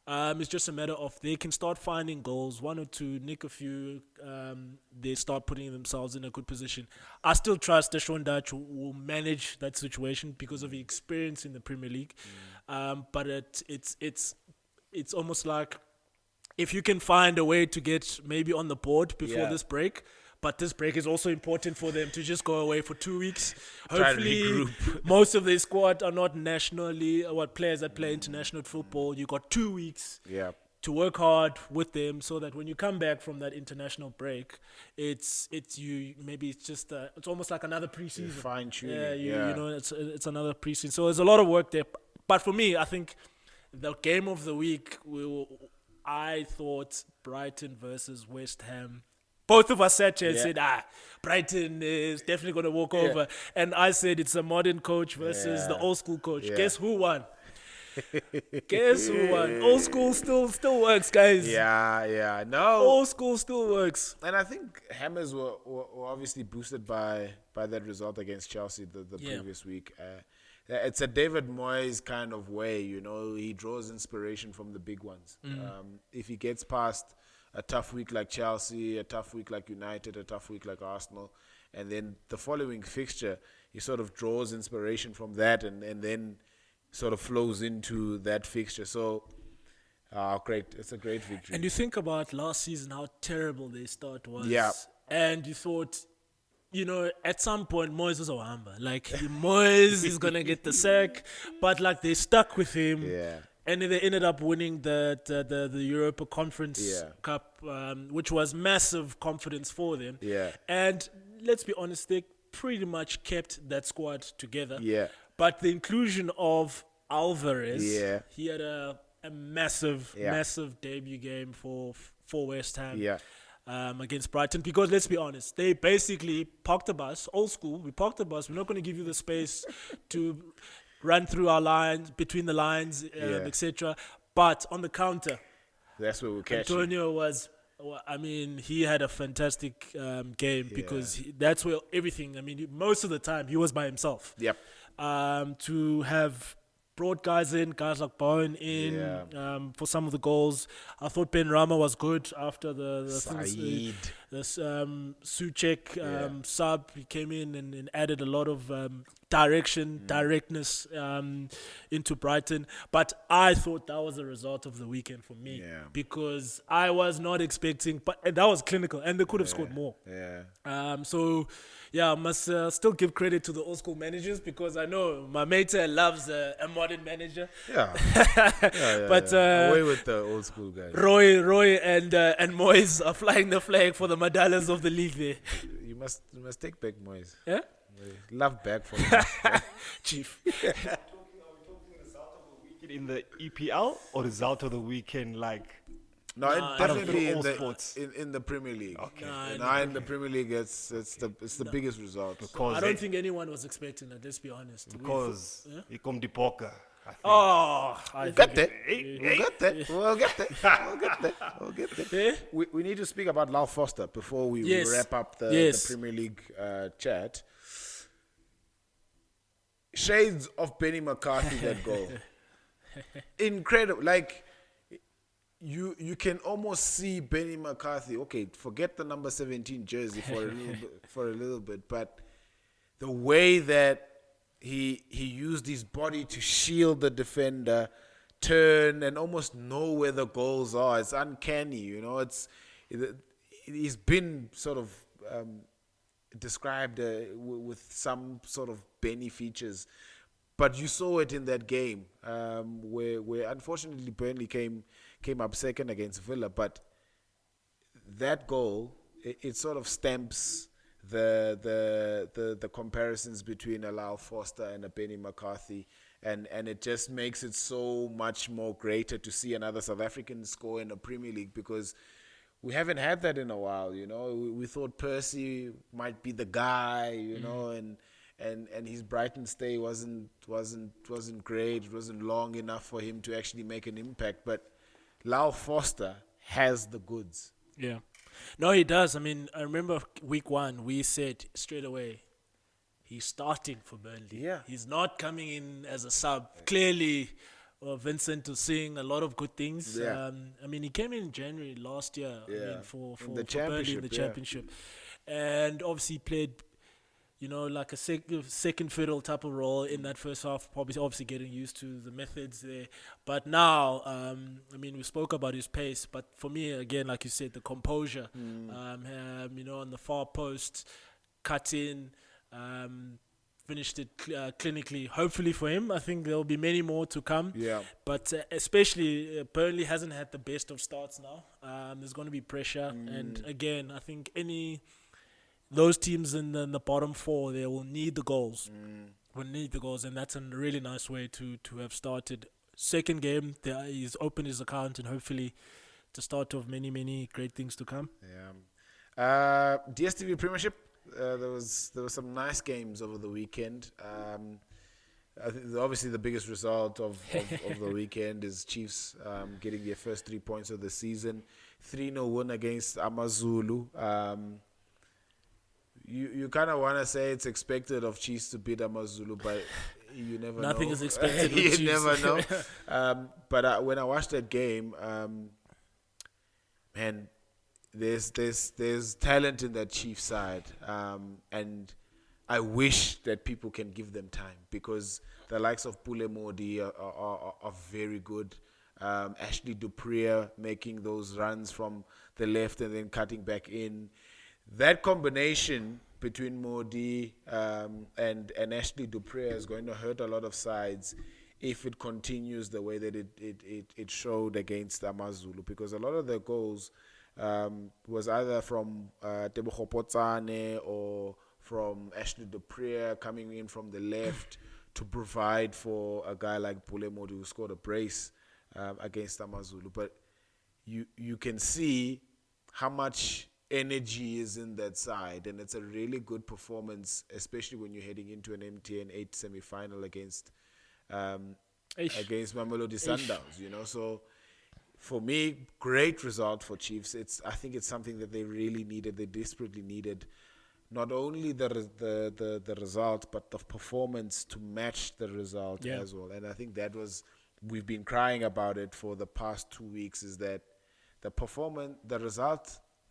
It's just a matter of they can start finding goals, one or two, nick a few, they start putting themselves in a good position. I still trust that Sean Dyche will manage that situation because of his experience in the Premier League. But it's almost like if you can find a way to get maybe on the board before this break, but this break is also important for them to just go away for 2 weeks. Hopefully, most of their squad are not nationally players that play international football. You got 2 weeks to work hard with them, so that when you come back from that international break, it's almost like another preseason. Fine tuning. It's another preseason. So there's a lot of work there. But for me, I think the game of the week, I thought Brighton versus West Ham. Both of us sat here and said, Brighton is definitely going to walk over. And I said it's a modern coach versus the old school coach. Guess who won? Guess who won? Old school still works, guys. No. Old school still works. And I think Hammers were obviously boosted by that result against Chelsea the previous week. It's a David Moyes kind of way, he draws inspiration from the big ones. If he gets past a tough week like Chelsea, a tough week like United, a tough week like Arsenal, and then the following fixture, he sort of draws inspiration from that and then sort of flows into that fixture. So, great. It's a great victory. And you think about last season, how terrible their start was. Yeah. And you thought, at some point, Moyes was a wamba. Like, Moyes is going to get the sack, but, like, they stuck with him. Yeah. And they ended up winning the Europa Conference Cup, which was massive confidence for them. Yeah. And let's be honest, they pretty much kept that squad together. Yeah. But the inclusion of Alvarez, he had a massive debut game for West Ham. Yeah. Against Brighton, because let's be honest, they basically parked the bus, old school. We parked the bus. We're not going to give you the space to run through our lines, between the lines, etc. But on the counter, that's where we catch Antonio was. I mean, he had a fantastic game because that's where everything. I mean, most of the time he was by himself. Yep. To have brought guys like Bowen in for some of the goals. I thought Ben Rama was good after the Suchek sub. He came in and added a lot of directness into Brighton. But I thought that was a result of the weekend for me because I was not expecting, but that was clinical and they could have scored more. I must still give credit to the old school managers because I know my mate loves a modern manager. But away with the old school guys. Roy and Moyes are flying the flag for the medallions of the league there. You must take back Moyes. Yeah? Love back for him. Chief. Are we talking result of the weekend in the EPL or result of the weekend No, definitely in the Premier League. Okay. In the Premier League, it's the biggest result. Because I don't think anyone was expecting that. Let's be honest. Because he come the poker. We'll get there. We need to speak about Lyle Foster before we wrap up the Premier League chat. Shades of Benny McCarthy, that goal. Incredible. Like, you can almost see Benny McCarthy. Okay, forget the number 17 jersey for a little bit, but the way that he used his body to shield the defender, turn and almost know where the goals are. It's uncanny, he's been sort of described with some sort of Benny features, but you saw it in that game where unfortunately Burnley came up second against Villa, but that goal it sort of stamps the comparisons between a Lyle Foster and a Benny McCarthy, and it just makes it so much more greater to see another South African score in the Premier League because we haven't had that in a while. We thought Percy might be the guy, and his Brighton stay wasn't great. It wasn't long enough for him to actually make an impact, but Lyle Foster has the goods. Yeah. No, he does. I mean, I remember week 1, we said straight away, he's starting for Burnley. Yeah. He's not coming in as a sub. Clearly, Vincent was seeing a lot of good things. Yeah. I mean, he came in January last year for the Burnley in the championship. And obviously played, like a second fiddle type of role in that first half, obviously getting used to the methods there. But now, I mean, we spoke about his pace, but for me, again, like you said, the composure, on the far post, cut in, finished it clinically. Hopefully for him, I think there'll be many more to come. Yeah. But especially, Burnley hasn't had the best of starts now. There's going to be pressure. And again, I think those teams in the bottom 4, they will need the goals. Will need the goals, and that's a really nice way to have started. Second game, he's opened his account, and hopefully the start of many, many great things to come. Yeah. DStv Premiership, there was some nice games over the weekend. I think obviously the biggest result of the weekend is Chiefs getting their first 3 points of the season. 3-0 win against AmaZulu. You kind of want to say it's expected of Chiefs to beat AmaZulu, but you never know. Nothing is expected of you Chiefs. never know. But when I watched that game, man, there's talent in that Chiefs side, and I wish that people can give them time because the likes of Pule Modi are very good. Ashley Dupree making those runs from the left and then cutting back in. That combination between Modi and Ashley Dupree is going to hurt a lot of sides if it continues the way that it showed against Amazulu, because a lot of the goals was either from Tebogo Potsane or from Ashley Dupree coming in from the left to provide for a guy like Pule Modi, who scored a brace against Amazulu. But you can see how much energy is in that side, and it's a really good performance, especially when you're heading into an MTN 8 semi-final against Mamelodi Sundowns, you know. So for me, great result for Chiefs. I think it's something that they really needed, they desperately needed. Not only the result, but the performance to match the result as well. And I think that was, we've been crying about it for the past 2 weeks, is that the performance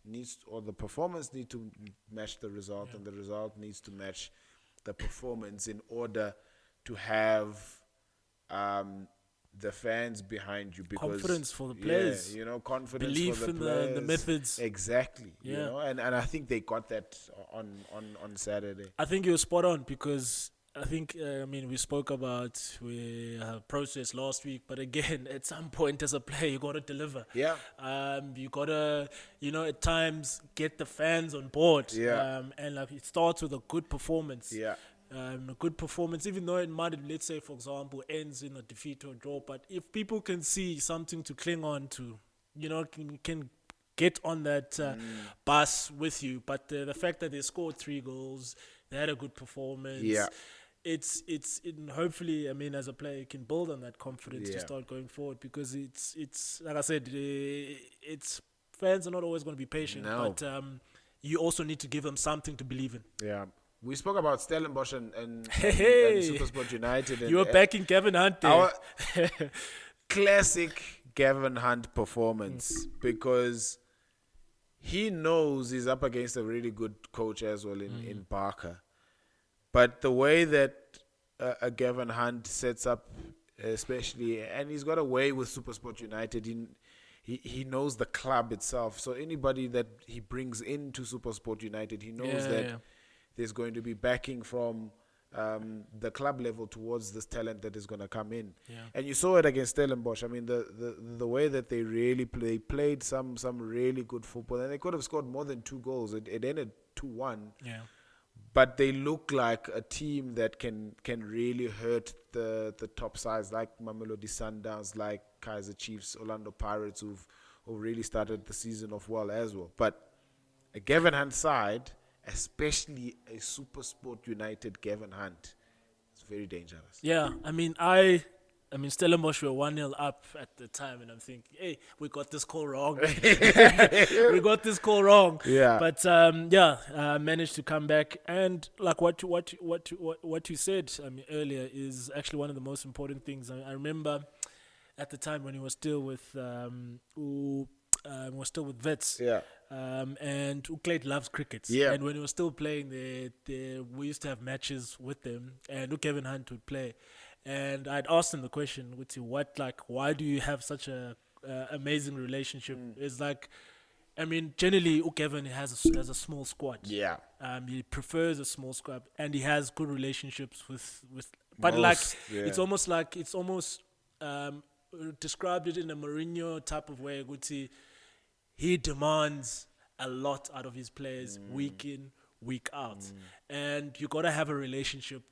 needs to match the result, and the result needs to match the performance in order to have the fans behind you, because confidence for the players, confidence, belief for the in players. the methods, exactly. And I think they got that on Saturday. I think you were spot on, because I think we spoke about Proteas last week, but again, at some point as a player, you got to deliver. You got to at times get the fans on board. And like, it starts with a good performance. A good performance, even though it might, let's say, for example, ends in a defeat or a draw. But if people can see something to cling on to, can get on that bus with you. But the fact that they scored 3 goals, they had a good performance. It's hopefully, as a player, you can build on that confidence to start going forward, because it's like I said, it's fans are not always going to be patient, but you also need to give them something to believe in. We spoke about Stellenbosch and SuperSport United. You were backing Gavin Hunt there. Our classic Gavin Hunt performance, because he knows he's up against a really good coach as well in Barker. But the way that a Gavin Hunt sets up, especially, and he's got a way with SuperSport United, he knows the club itself. So anybody that he brings into SuperSport United, he knows that there's going to be backing from the club level towards this talent that is going to come in. And you saw it against Stellenbosch. The way that they really played some really good football, and they could have scored more than 2 goals. It ended 2-1. But they look like a team that can really hurt the top sides, like Mamelodi Sundowns, like Kaizer Chiefs, Orlando Pirates, who really started the season off well as well. But a Gavin Hunt side, especially a SuperSport United Gavin Hunt, it's very dangerous. Stellenbosch were 1-0 up at the time, and I'm thinking, hey, we got this call wrong. We got this call wrong. But managed to come back, and like what you said earlier is actually one of the most important things. I remember at the time when he was still with Vets. And Uklate loves cricket. And when he was still playing there, we used to have matches with them, and Kevin Hunt would play. And I'd asked him the question, why do you have such a amazing relationship? It's like, generally, Kevin has a small squad. He prefers a small squad, and he has good relationships with. But it's almost described it in a Mourinho type of way. He demands a lot out of his players week in, week out. And you got to have a relationship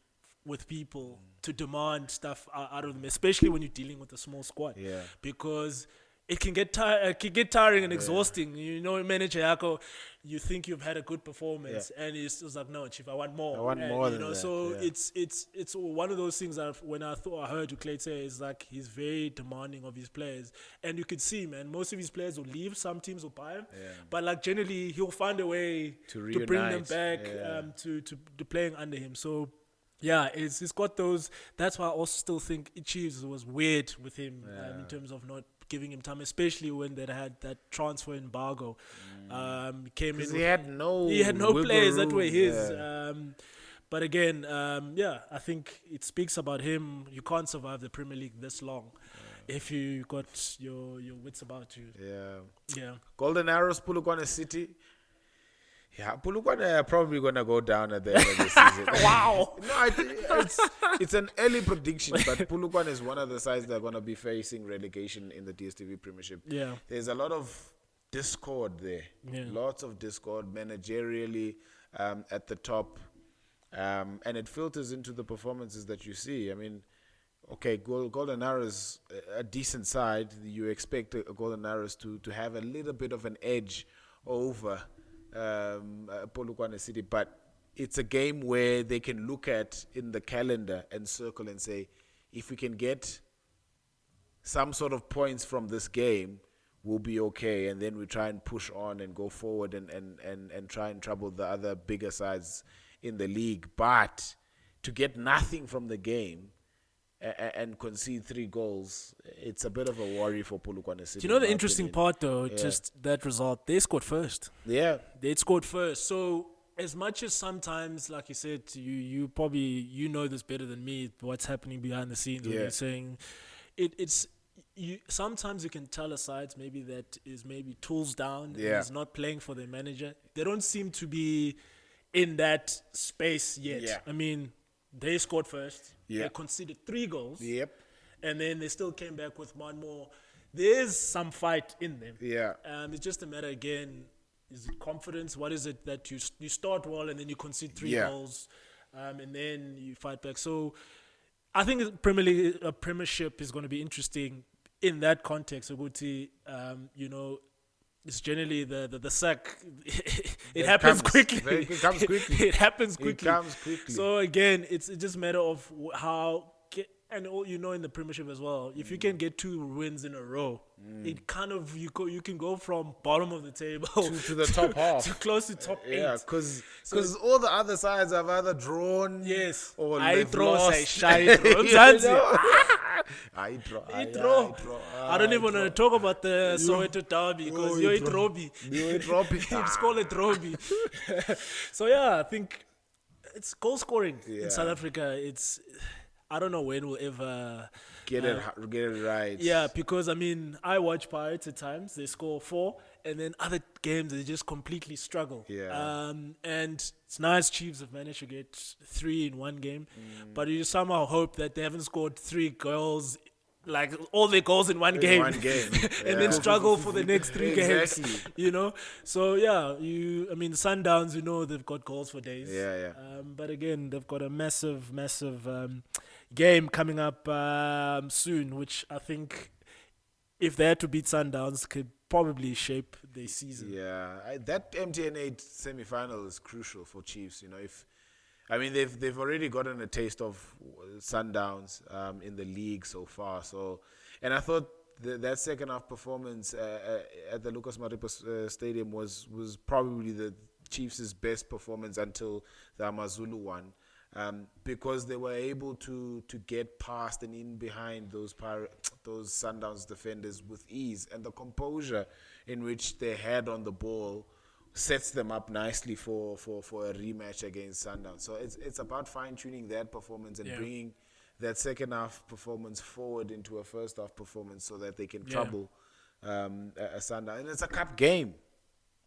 with people to demand stuff out of them, especially when you're dealing with a small squad. Because it can get tiring and exhausting. Manager Yako, you think you've had a good performance, and he's just like, no, Chief, I want more. I want more than that. So it's one of those things that when I heard Uklate say, is like he's very demanding of his players, and you could see, man, most of his players will leave. Some teams will buy him, but generally he'll find a way to bring them back to playing under him. So. He's got those. That's why I also still think Chiefs was weird with him in terms of not giving him time, especially when they had that transfer embargo. Came in. He had no players room. That were his. But again, I think it speaks about him. You can't survive the Premier League this long if you got your wits about you. Golden Arrows, Polokwane City. Yeah, Polokwane are probably gonna go down at the end of the season. Wow. No, it's an early prediction, but Polokwane is one of the sides that are gonna be facing relegation in the DStv Premiership. Yeah. There's a lot of discord there. Yeah. Lots of discord managerially at the top, and it filters into the performances that you see. I mean, okay, Golden Arrows, a decent side. You expect a Golden Arrows to have a little bit of an edge over Polokwane City, but it's a game where they can look at in the calendar and circle and say, if we can get some sort of points from this game, we'll be okay, and then we try and push on and go forward and try and trouble the other bigger sides in the league. But to get nothing from the game and concede 3 goals, it's a bit of a worry for Polokwane City. Do you know the interesting part, though? Just that result, they scored first. Yeah. They scored first. So as much as sometimes, like you said, you probably, know this better than me, what's happening behind the scenes when you're saying it's sometimes you can tell a side maybe that is maybe tools down and is not playing for their manager. They don't seem to be in that space yet. Yeah. I mean, they scored first. Yeah. They conceded 3 goals. Yep. And then they still came back with one more. There's some fight in them. Yeah. It's just a matter, again, is it confidence? What is it that you start well and then you concede 3 goals and then you fight back? So I think Premier League, Premiership is going to be interesting in that context. Uguti, it's generally the sack. It happens quickly. It comes quickly. It happens quickly. It comes quickly. So again, it's just a matter of how, and in the Premiership as well, if you can get 2 wins in a row, it kind of you can go from bottom of the table to the top half, to close to top 8. Yeah, because all the other sides have either drawn, or they've lost. I don't even want to talk about the Soweto derby because you're at Robbie. It's called a Robbie. So yeah, I think it's goal scoring in South Africa. I don't know when we'll ever get it right. Yeah, because I mean, I watch Pirates at times. They score 4, and then other games they just completely struggle. Yeah. And it's nice Chiefs have managed to get 3 in one game, but you somehow hope that they haven't scored 3 goals, like all their goals in one game. And then struggle for the next 3 games. Exactly. So yeah, Sundowns, they've got goals for days. Yeah. But again, they've got a massive game coming up soon, which I think if they had to beat Sundowns could probably shape their season. Yeah, that MTN 8 semi-final is crucial for Chiefs. They've already gotten a taste of Sundowns in the league so far. So, and I thought that second half performance at the Lucas Maripa Stadium was probably the Chiefs' best performance until the Amazulu one. Because they were able to get past and in behind those Sundowns defenders with ease, and the composure in which they had on the ball sets them up nicely for a rematch against Sundowns. So it's about fine-tuning that performance and bringing that second half performance forward into a first half performance so that they can trouble a Sundowns. And it's a cup game.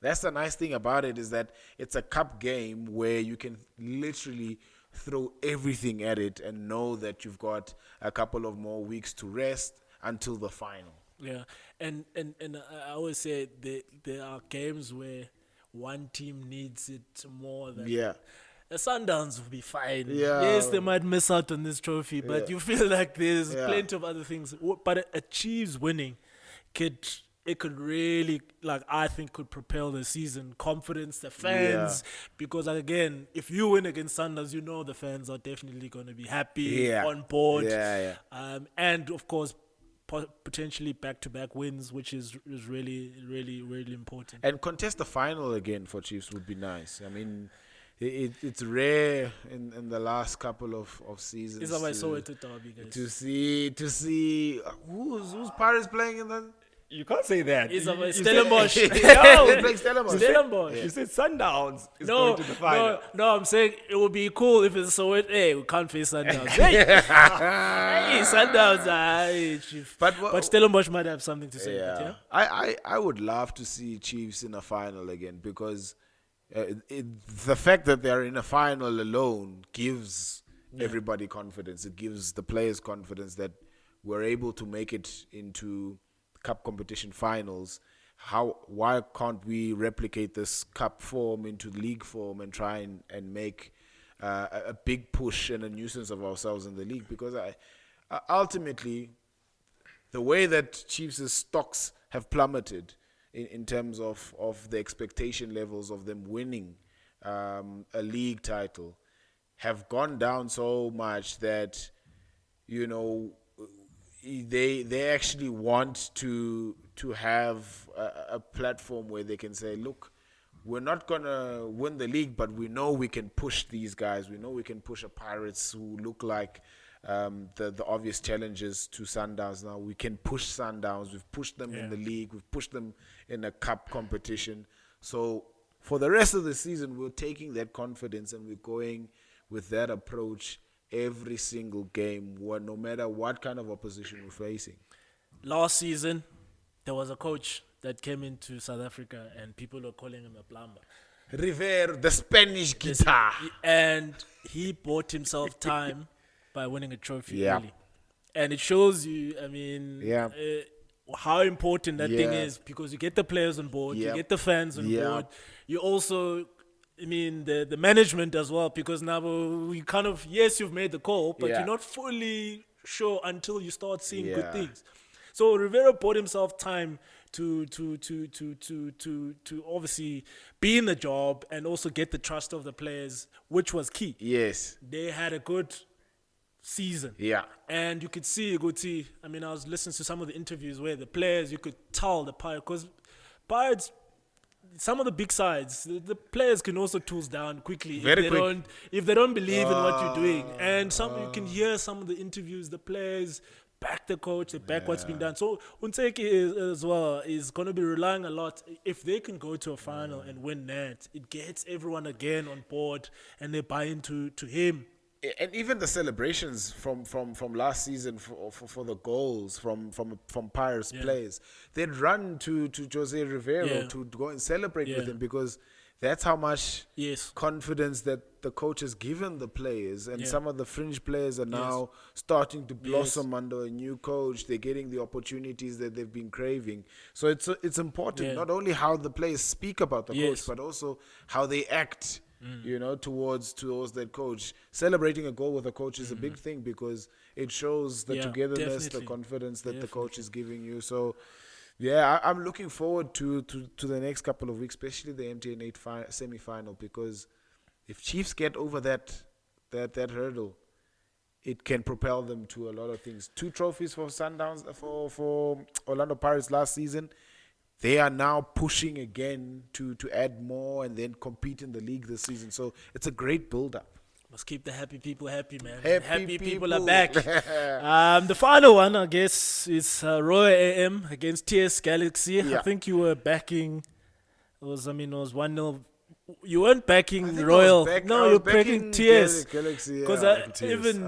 That's the nice thing about it, is that it's a cup game where you can literally throw everything at it and know that you've got a couple of more weeks to rest until the final. Yeah, and I always say there are games where one team needs it more than the Sundowns will be fine. Yeah. Yes, they might miss out on this trophy, but you feel like there's plenty of other things. But a Chiefs winning could really, I think, could propel the season. Confidence, the fans. Because, again, if you win against Sundowns, the fans are definitely going to be happy, on board. And, of course, potentially back-to-back wins, which is really, really, really important. And contest the final again for Chiefs would be nice. I mean, it's rare in the last couple of seasons. It's like Soweto derby, guys. To see who's Paris playing in the... You can't say that. It's Stellenbosch. Stellenbosch. You said Sundowns is going to the final. No, I'm saying it would be cool if it's so. Hey, we can't face Sundowns. Hey, Sundowns. But Stellenbosch might have something to say. I would love to see Chiefs in a final again, because The fact that they're in a final alone gives everybody confidence. It gives the players confidence that we're able to make it into cup competition finals. Why can't we replicate this cup form into league form and try and make a big push and a nuisance of ourselves in the league? Because ultimately, the way that Chiefs' stocks have plummeted in terms of the expectation levels of them winning a league title have gone down so much that, you know, they actually want to have a platform where they can say, look, we're not going to win the league, but we know we can push these guys. We know we can push a Pirates who look like the obvious challenges to Sundowns now. We can push Sundowns. We've pushed them in the league. We've pushed them in a cup competition. So for the rest of the season, we're taking that confidence and we're going with that approach every single game, no matter what kind of opposition we're facing. Last season, there was a coach that came into South Africa and people were calling him a plumber. Rivero, the Spanish guitar. And he bought himself time by winning a trophy early. And it shows you, I mean, how important that thing is, because you get the players on board, you get the fans on board. You also, I mean, the management as well, because now we kind of, yes, you've made the call, but you're not fully sure until you start seeing good things. So Rivera bought himself time to obviously be in the job and also get the trust of the players, which was key. Yes. They had a good season. Yeah. And you could see, I mean, I was listening to some of the interviews where the players, you could tell the Pirates, because Pirates, some of the big sides, the players can also tools down quickly if they don't believe in what you're doing. And you can hear some of the interviews, the players back the coach, they back what's been done. So Unseki as well is going to be relying a lot. If they can go to a final and win that, it gets everyone again on board and they buy into him. And even the celebrations from last season for the goals from Pirates players, they'd run to Jose Rivero to go and celebrate with him, because that's how much confidence that the coach has given the players. And some of the fringe players are now starting to blossom under a new coach. They're getting the opportunities that they've been craving. So it's important, not only how the players speak about the coach, but also how they act. You know, towards that coach. Celebrating a goal with a coach is a big thing, because it shows the togetherness, the confidence that the coach is giving you. So, I'm looking forward to the next couple of weeks, especially the MTN 8 semi-final, because if Chiefs get over that hurdle, it can propel them to a lot of things. 2 trophies for Sundowns, for Orlando Pirates last season. They are now pushing again to add more and then compete in the league this season. So it's a great build-up. Must keep the happy people happy, man. Happy people are back. The final one, I guess, is Royal AM against TS Galaxy. Yeah. I think you were backing. It was 1-0. You weren't backing Royal. You were backing TS. Galaxy. Because I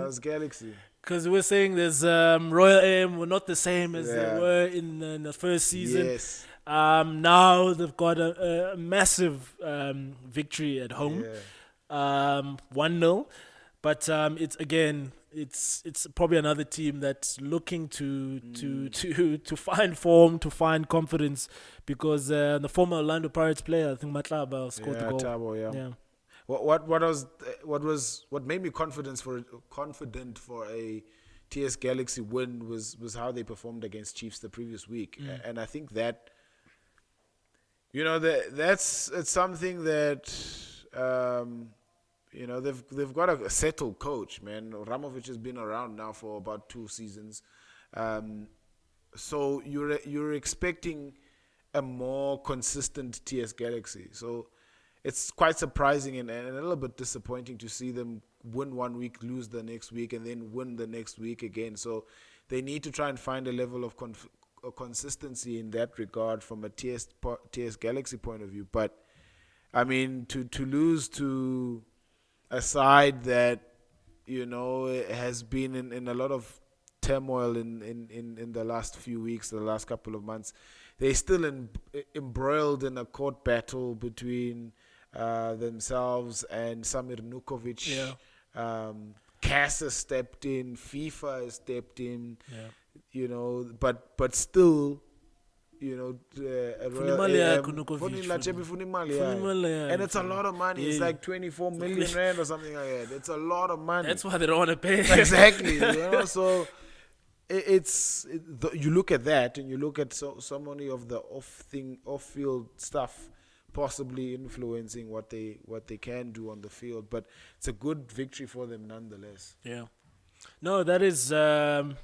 was Galaxy. Because we're saying there's Royal AM were not the same as they were in the first season. Yes. Now they've got a massive victory at home, 1-0. But it's probably another team that's looking to find form, to find confidence, because the former Orlando Pirates player, I think Matlaba, scored the goal. Tabo, What made me confident for a TS Galaxy win was how they performed against Chiefs the previous week, and I think that, you know, it's something that they've got a settled coach, man. Ramovic has been around now for about 2 seasons, so you're expecting a more consistent TS Galaxy. So it's quite surprising and a little bit disappointing to see them win 1 week, lose the next week, and then win the next week again. So they need to try and find a level of consistency in that regard from a TS Galaxy point of view. But, I mean, to lose to a side that, you know, has been in a lot of turmoil in the last few weeks, the last couple of months, they're still embroiled in a court battle between themselves and Samir Nukovic. Casa stepped in, FIFA has stepped in, but still, and it's a lot of money. It's like 24 million rand or something like that. It's a lot of money. That's why they don't want to pay. Exactly. So you look at that and you look at so many of the off-field stuff possibly influencing what they can do on the field, but it's a good victory for them nonetheless. Yeah. No, that is I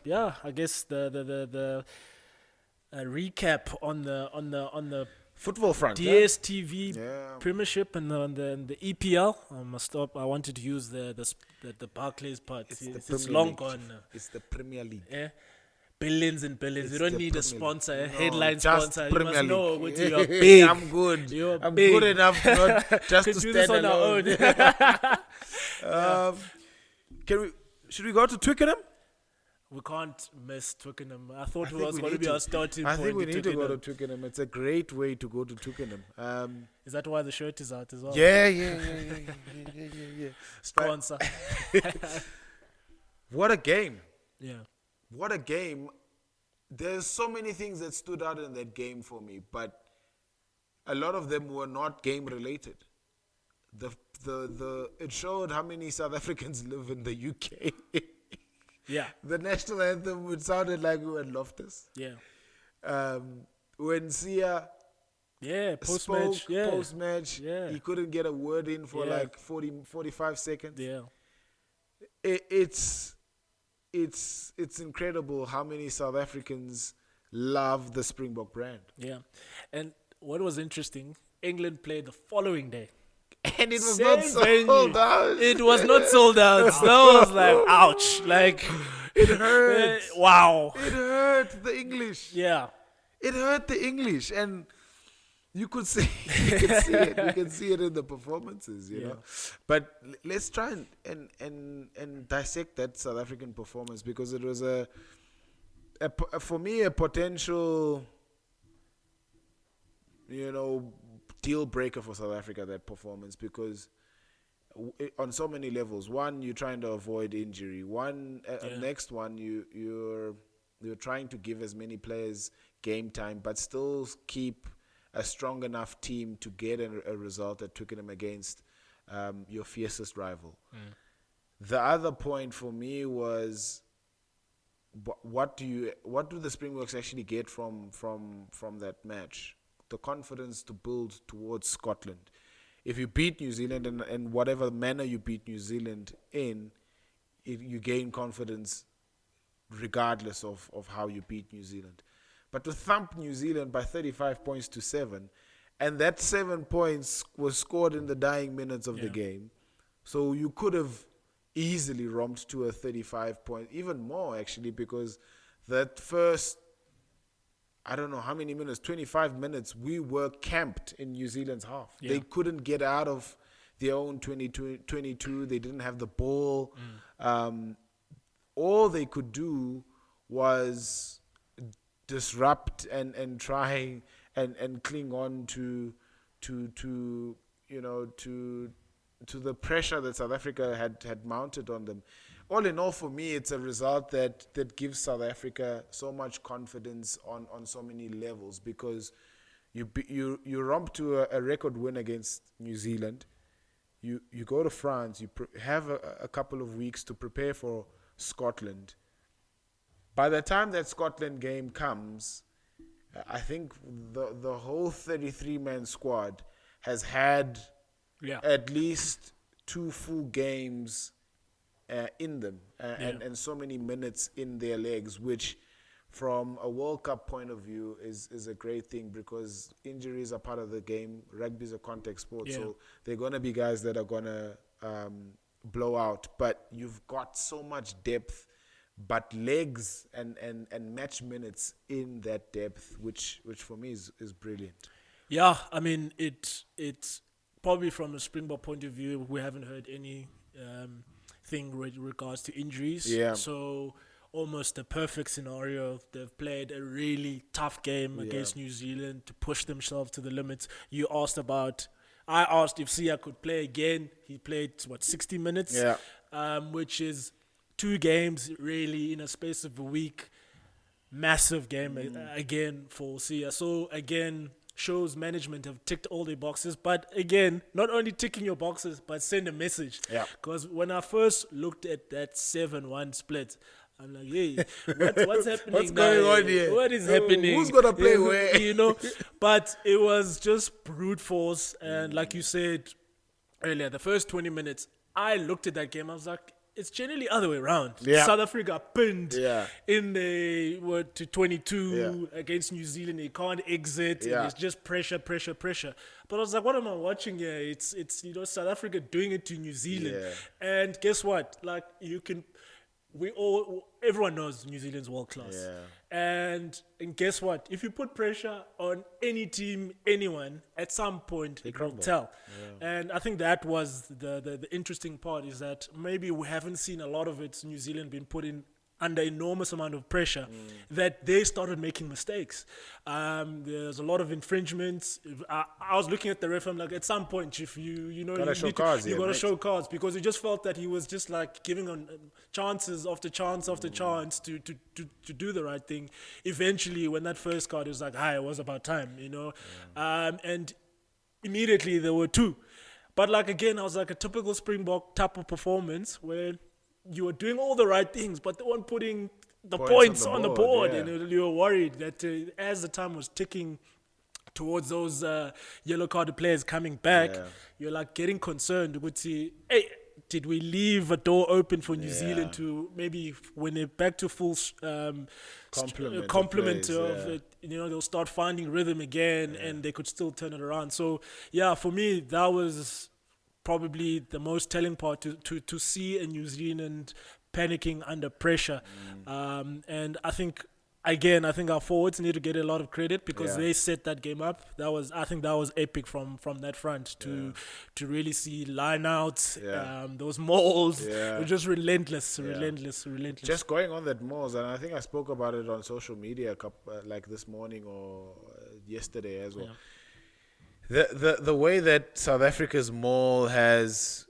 guess the recap on the football front, DSTV Premiership and the EPL. I wanted to use the Barclays part. It's long gone now. It's the Premier League. Yeah. Billions and billions. You don't need a sponsor, a headline just sponsor. Premier You must know League. what you're big. I'm good. I'm good enough not just to do this stand on alone. our own. Should we go to Twickenham? We can't miss Twickenham. I thought it was going to be our starting point. I think we need to go to Twickenham. It's a great way to go to Twickenham. Is that why the shirt is out as well? Yeah. Sponsor. What a game. Yeah. What a game. There's so many things that stood out in that game for me, but a lot of them were not game related. It showed how many South Africans live in the UK. Yeah. The national anthem, it sounded like we were at Loftus. Yeah. When Sia post-match. Post-match, he couldn't get a word in for like 45 seconds. Yeah. It's incredible how many South Africans love the Springbok brand. Yeah. And what was interesting, England played the following day. And it was not sold out. It was not sold out. That was like, ouch. Like, it hurt. Wow. It hurt the English. Yeah. It hurt the English. And you could see it. You can see it in the performances, you know. But let's try and dissect that South African performance, because it was for me a potential, deal breaker for South Africa, that performance, because on so many levels. One, you're trying to avoid injury. Next one, you're trying to give as many players game time, but still keep a strong enough team to get a result at Twickenham against your fiercest rival. The other point for me was, what do the Springboks actually get from that match? The confidence to build towards Scotland. If you beat New Zealand, and whatever manner you beat New Zealand in, you gain confidence regardless of how you beat New Zealand. But to thump New Zealand by 35 points to 7, and that 7 points was scored in the dying minutes of the game. So you could have easily romped to a 35 point, even more actually, because that first, I don't know how many minutes, 25 minutes, we were camped in New Zealand's half. Yeah. They couldn't get out of their own 22. They didn't have the ball. All they could do was disrupt and try and cling on to the pressure that South Africa had mounted on them. All in all, for me, it's a result that gives South Africa so much confidence on so many levels, because you romp to a record win against New Zealand. You go to France. You have a couple of weeks to prepare for Scotland. By the time that Scotland game comes, I think the whole 33-man squad has had at least 2 full games in them, and so many minutes in their legs, which from a World Cup point of view is a great thing, because injuries are part of the game. Rugby is a contact sport, so they're going to be guys that are going to blow out. But you've got so much depth, but legs and match minutes in that depth, which for me is brilliant. Yeah, I mean, it's probably from a Springbok point of view, we haven't heard any thing with regards to injuries. Yeah. So almost a perfect scenario. They've played a really tough game against New Zealand to push themselves to the limits. You asked about I asked if Sia could play again. He played 60 minutes, which is 2 games really in a space of a week. Massive game again for Sia. So again, shows management have ticked all their boxes. But again, not only ticking your boxes, but send a message. Because when I first looked at that 7-1 split, I'm like, hey, what's happening? What's going on here? What is happening? Who's gonna play where? You know, but it was just brute force. And like you said earlier, the first 20 minutes, I looked at that game. I was like, it's generally other way around. South Africa pinned in the to 22 against New Zealand. They can't exit. And it's just pressure. But I was like, what am I watching here? It's South Africa doing it to New Zealand. And guess what? Like everyone knows New Zealand's world class. And guess what? If you put pressure on any team, anyone, at some point it will tell. And I think that was the interesting part, is that maybe we haven't seen a lot of it. New Zealand been put in under enormous amount of pressure, that they started making mistakes. There's a lot of infringements. I was looking at the ref. I'm like, at some point, if you gotta show cards, because it just felt that he was just like giving on chances after chance after chance to do the right thing. Eventually, when that first card, it was like, it was about time, and immediately there were 2. But like again, I was like a typical Springbok type of performance where you were doing all the right things, but they weren't putting the points on the board. And you were worried that as the time was ticking towards those yellow carded players coming back, you're like getting concerned. You would see, hey, did we leave a door open for New Zealand to maybe when they're back to full complement of it, they'll start finding rhythm again and they could still turn it around. So for me, that was probably the most telling part, to see a New Zealand panicking under pressure. And I think our forwards need to get a lot of credit, because they set that game up. I think that was epic from that front to really see line outs, those mauls. Were just relentless. Just going on that mauls, and I think I spoke about it on social media like this morning or yesterday as well. The way that South Africa's maul hasn't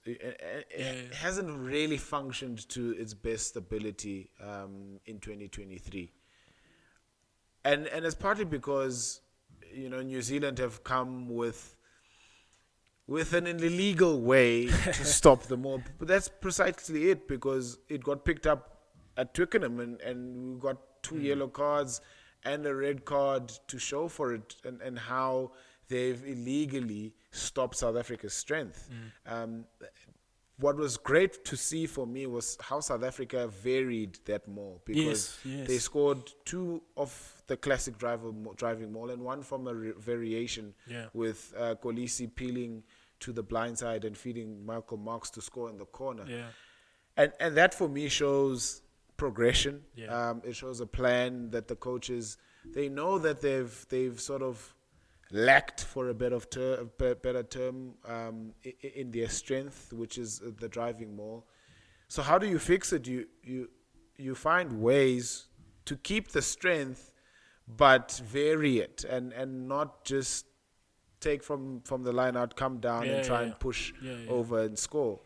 really functioned to its best ability in 2023, and it's partly because New Zealand have come with an illegal way to stop the maul, but that's precisely it, because it got picked up at Twickenham and we got 2 yellow cards and a red card to show for it, and how they've illegally stopped South Africa's strength. What was great to see for me was how South Africa varied that maul, because they scored 2 of the classic driving maul and 1 from a variation with Kolisi peeling to the blind side and feeding Michael Marks to score in the corner. And that for me shows progression. It shows a plan that the coaches, they know that they've sort of lacked, for a better term, in their strength, which is the driving maul. So how do you fix it? You find ways to keep the strength, but vary it, and not just take from the line out, come down and try and push over and score.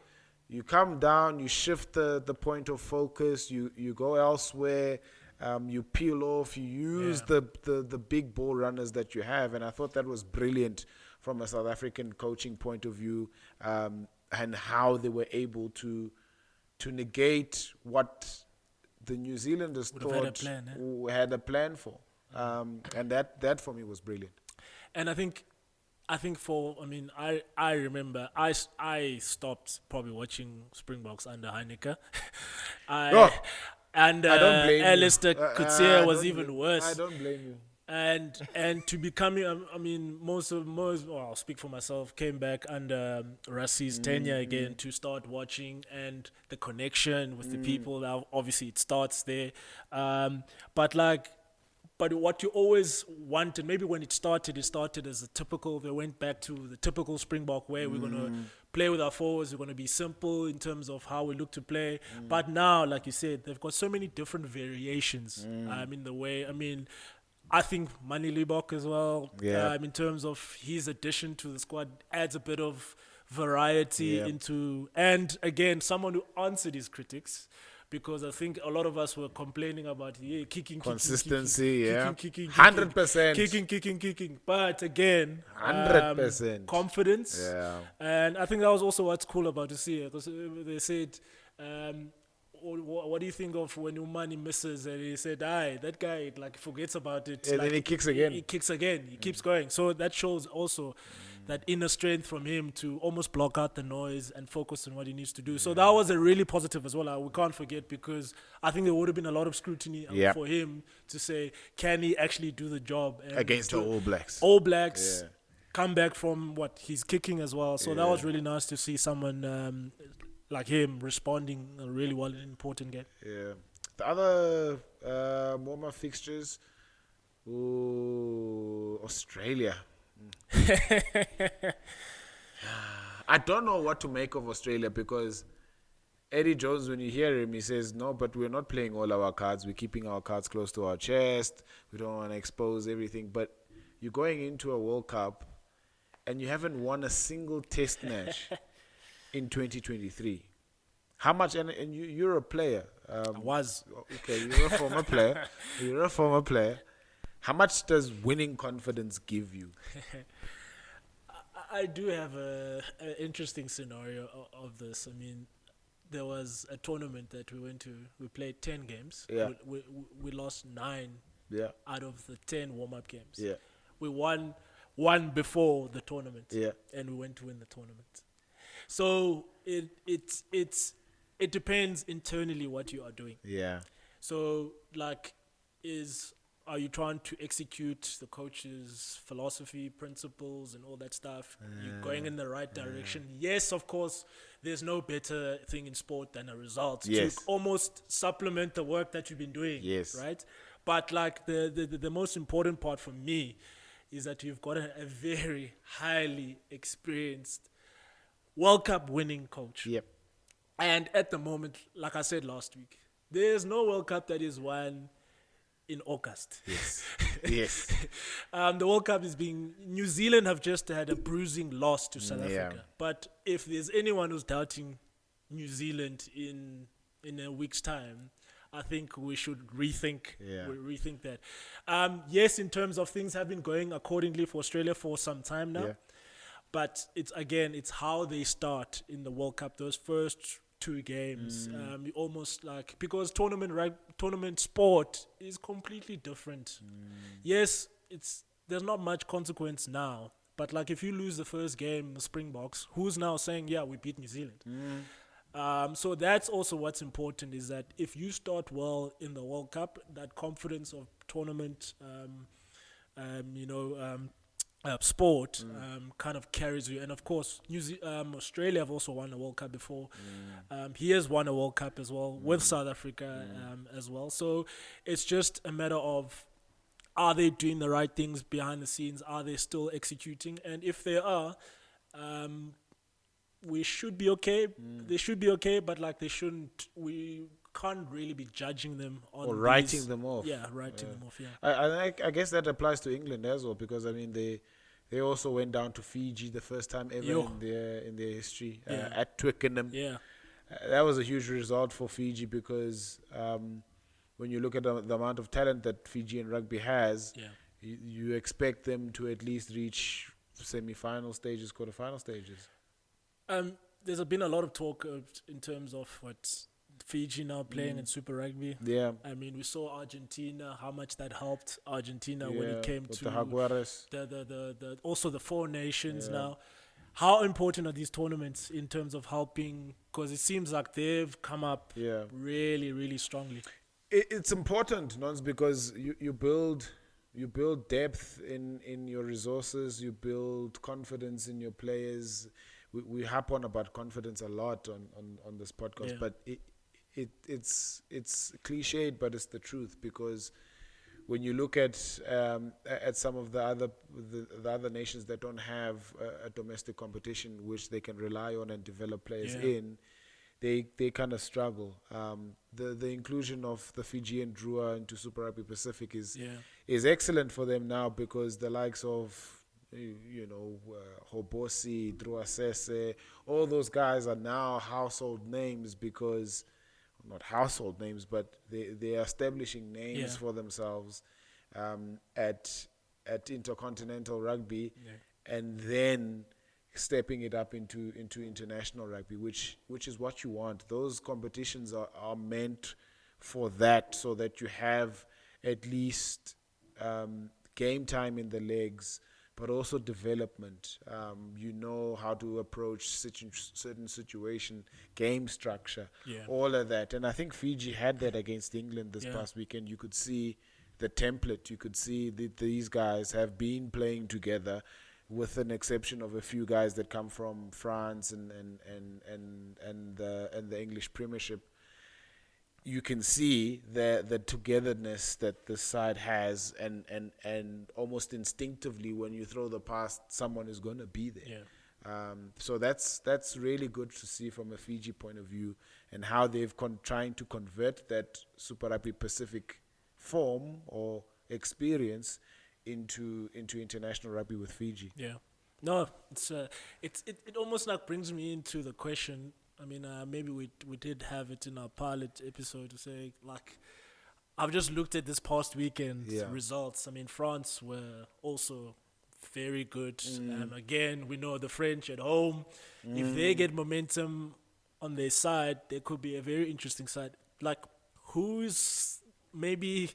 You come down, you shift the point of focus, you go elsewhere. You peel off, you use the big ball runners that you have. And I thought that was brilliant from a South African coaching point of view, and how they were able to negate what the New Zealanders thought had a plan for. And that for me was brilliant. And I think I remember I stopped probably watching Springboks under Heineke. And Alistair Coetzee was even worse. I don't blame you. And to becoming, I'll speak for myself, came back under Rassi's tenure again to start watching, and the connection with the people. Now, obviously, it starts there. But what you always wanted, maybe when it started as a typical, they went back to the typical Springbok way. We're going to play with our forwards. We're going to be simple in terms of how we look to play. But now, like you said, they've got so many different variations in the way. I think Mani Libok as well. Yeah. In terms of his addition to the squad, adds a bit of variety into, and again, someone who answered his critics, because I think a lot of us were complaining about kicking, consistency, kicking, 100%, kicking. But again, 100% confidence. Yeah. And I think that was also what's cool about to see it. Because they said, what do you think of when Umani misses? And he said, that guy like forgets about it. And like, then he kicks again. He kicks again. He keeps going. So that shows also that inner strength from him to almost block out the noise and focus on what he needs to do. So that was a really positive as well. We can't forget, because I think there would have been a lot of scrutiny for him to say, can he actually do the job? And against the All Blacks. All Blacks come back from he's kicking as well. So that was really nice to see someone like him responding really well in an important game. Yeah. The other warm-up fixtures, Australia. I don't know what to make of Australia, because Eddie Jones, when you hear him, he says, no, but we're not playing all our cards. We're keeping our cards close to our chest. We don't want to expose everything. But you're going into a World Cup and you haven't won a single test match in 2023. How much, and you're a player. I was. Okay, you're a former player. You're a former player. How much does winning confidence give you? I do have an interesting scenario of this. I mean, there was a tournament that we went to. We played 10 games. Yeah. We lost 9 out of the 10 warm-up games. Yeah. We won one before the tournament. Yeah. And we went to win the tournament. So it depends internally what you are doing. Yeah. So, are you trying to execute the coach's philosophy, principles, and all that stuff? You're going in the right direction. Yes, of course, there's no better thing in sport than a result to almost supplement the work that you've been doing. Yes. Right? But the most important part for me is that you've got a very highly experienced World Cup winning coach. Yep. And at the moment, like I said last week, there's no World Cup that is won in August. Yes. Yes. The World Cup is New Zealand have just had a bruising loss to South Africa. But if there's anyone who's doubting New Zealand in a week's time, I think we should rethink that. Yes, in terms of things have been going accordingly for Australia for some time now. Yeah. But it's how they start in the World Cup, those first 2 games. Almost because tournament sport is completely different. Yes, there's not much consequence now, but if you lose the first game, the Springboks, who's now saying, we beat New Zealand? So that's also what's important, is that if you start well in the World Cup, that confidence of tournament, sport kind of carries you. And of course, Australia have also won a World Cup before. He has won a World Cup as well with South Africa as well. So it's just a matter of, are they doing the right things behind the scenes? Are they still executing? And if they are, we should be okay. They should be okay, but they shouldn't. We can't really be judging them on or writing them off. Yeah, writing them off. Yeah, I guess that applies to England as well, because I mean they also went down to Fiji the first time ever in their history at Twickenham. Yeah, that was a huge result for Fiji, because when you look at the amount of talent that Fijian rugby has, you expect them to at least reach semi-final stages, quarter-final stages. There's been a lot of talk in terms of what Fiji now playing in Super Rugby. Yeah. I mean, we saw Argentina, how much that helped Argentina when it came to the Jaguares. The also the 4 nations now. How important are these tournaments in terms of helping? Because it seems like they've come up really, really strongly. It's important, Nons, because you build depth in your resources. You build confidence in your players. We harp on about confidence a lot on this podcast, but it's cliched, but it's the truth, because when you look at some of the other nations that don't have a domestic competition which they can rely on and develop players in, they kind of struggle. The inclusion of the Fijian Drua into Super Rugby Pacific is excellent for them now, because the likes of Hobosi, Drua Sese, all those guys are now household names, because not household names, but they are establishing names for themselves at intercontinental rugby, and then stepping it up into international rugby, which is what you want. Those competitions are meant for that, so that you have at least game time in the legs, but also development. You know how to approach certain situation, game structure, all of that. And I think Fiji had that against England this past weekend. You could see the template. You could see that these guys have been playing together, with an exception of a few guys that come from France and the English Premiership. You can see the togetherness that this side has, and almost instinctively, when you throw the pass, someone is going to be there. So that's really good to see from a Fiji point of view, and how they've trying to convert that Super Rugby Pacific form or experience into international rugby with Fiji. No, it almost like brings me into the question. I mean, maybe we did have it in our pilot episode to say, like, I've just looked at this past weekend's results. I mean, France were also very good. Again, we know the French at home. If they get momentum on their side, there could be a very interesting side. Like, who's maybe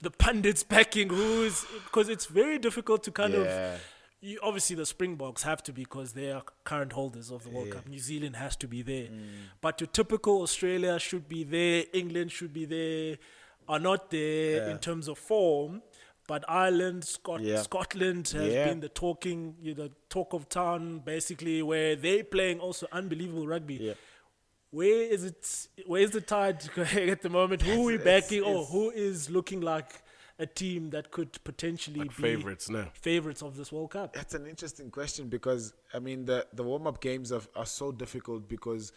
the pundits backing, because it's very difficult to kind of... obviously, the Springboks have to be, because they are current holders of the World Cup. New Zealand has to be there. But your typical Australia should be there. England should be there. Are not there in terms of form. But Ireland, Scotland has been the talk of town, basically, where they're playing also unbelievable rugby. Where is the tide at the moment? Who are we backing, or who is looking like a team that could potentially be favorites of this World Cup? That's an interesting question, because I mean the warm-up games are so difficult, because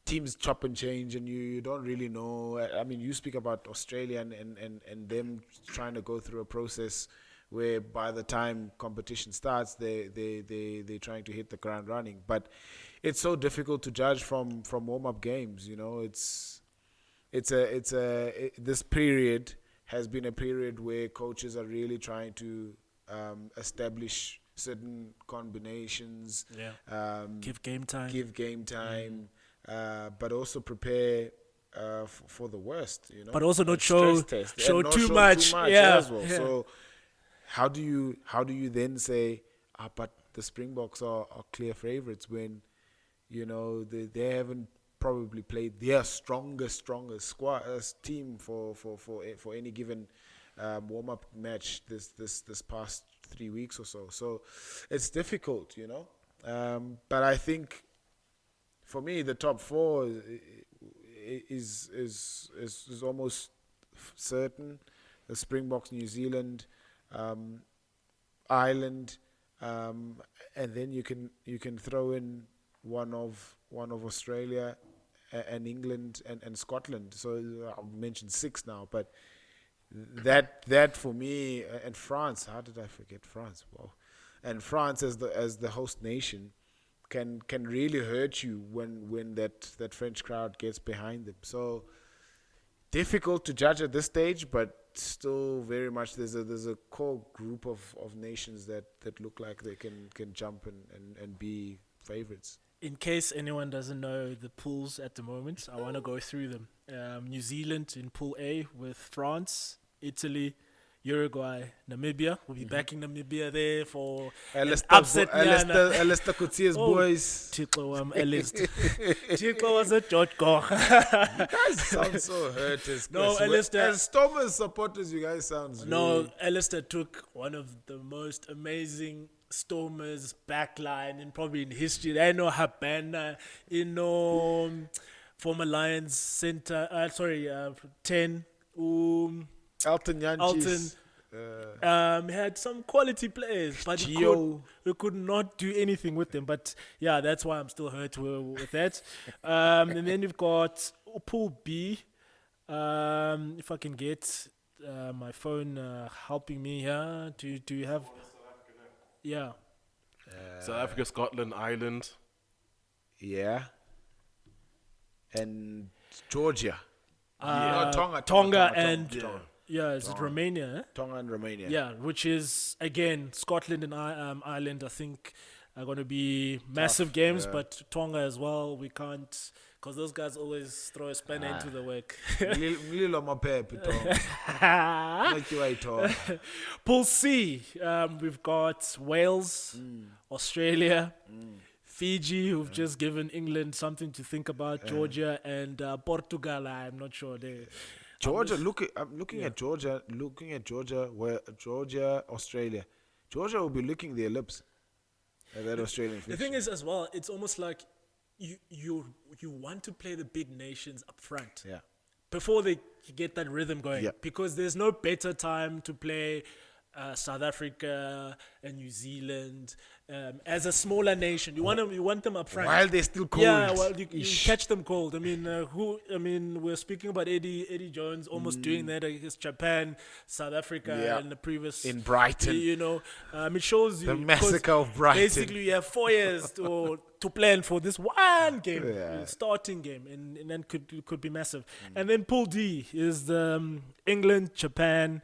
teams chop and change, and you don't really know. I mean, you speak about Australia and them trying to go through a process where by the time competition starts, they're trying to hit the ground running. But it's so difficult to judge from warm-up games. This period has been a period where coaches are really trying to establish certain combinations, give game time, but also prepare for the worst, but also not show too much as well. So how do you then say, but the Springboks are clear favorites, when they haven't probably played their strongest squad team for any given warm-up match this past 3 weeks or so. So it's difficult, but I think for me the top four is almost certain. The Springboks, New Zealand, Ireland, and then you can throw in one of Australia and England and Scotland. So I've mentioned 6 now, but that for me, and France. How did I forget France? Wow. And France as the host nation can really hurt you when that French crowd gets behind them. So difficult to judge at this stage, but still very much there's a core group of nations that look like they can jump and be favorites. In case anyone doesn't know the pools at the moment, I want to go through them. New Zealand in Pool A with France, Italy, Uruguay, Namibia. We'll be backing Namibia there for upset. Alistair Coetzee boys. Tico was a George Koch. You guys sound so hurt. As Stormers supporters, you guys sound Alistair took one of the most amazing Stormers backline and probably in history. I know Habana, former Lions center. 10. Elton Yanchis. Had some quality players, but we could not do anything with them. But yeah, that's why I'm still hurt with that. And then you've got Pool B. If I can get my phone helping me here. Do you have? Yeah. South Africa, Scotland, Ireland. Yeah. And Georgia. Tonga and is it Romania? Tonga and Romania. Yeah, which is again Scotland and Ireland. I think are going to be massive games, but Tonga as well. We can't because those guys always throw a spanner into the work. Pool C, we've got Wales, Australia. Fiji, who've just given England something to think about, Georgia, and Portugal. I'm not sure. Georgia, I'm looking at Georgia, Australia. Georgia will be licking their lips at that Australian fixture. The thing is, as well, it's almost like you want to play the big nations up front. Yeah. Before they get that rhythm going. Yeah. Because there's no better time to play South Africa and New Zealand as a smaller nation. You want them up front while they're still cold. Yeah, well, you catch them cold. I mean, we're speaking about Eddie Jones almost doing that against Japan, South Africa, in the previous in Brighton. It shows you the massacre of Brighton. Basically, you have 4 years to plan for this one game, starting game, and then could be massive. And then Pool D is the England, Japan,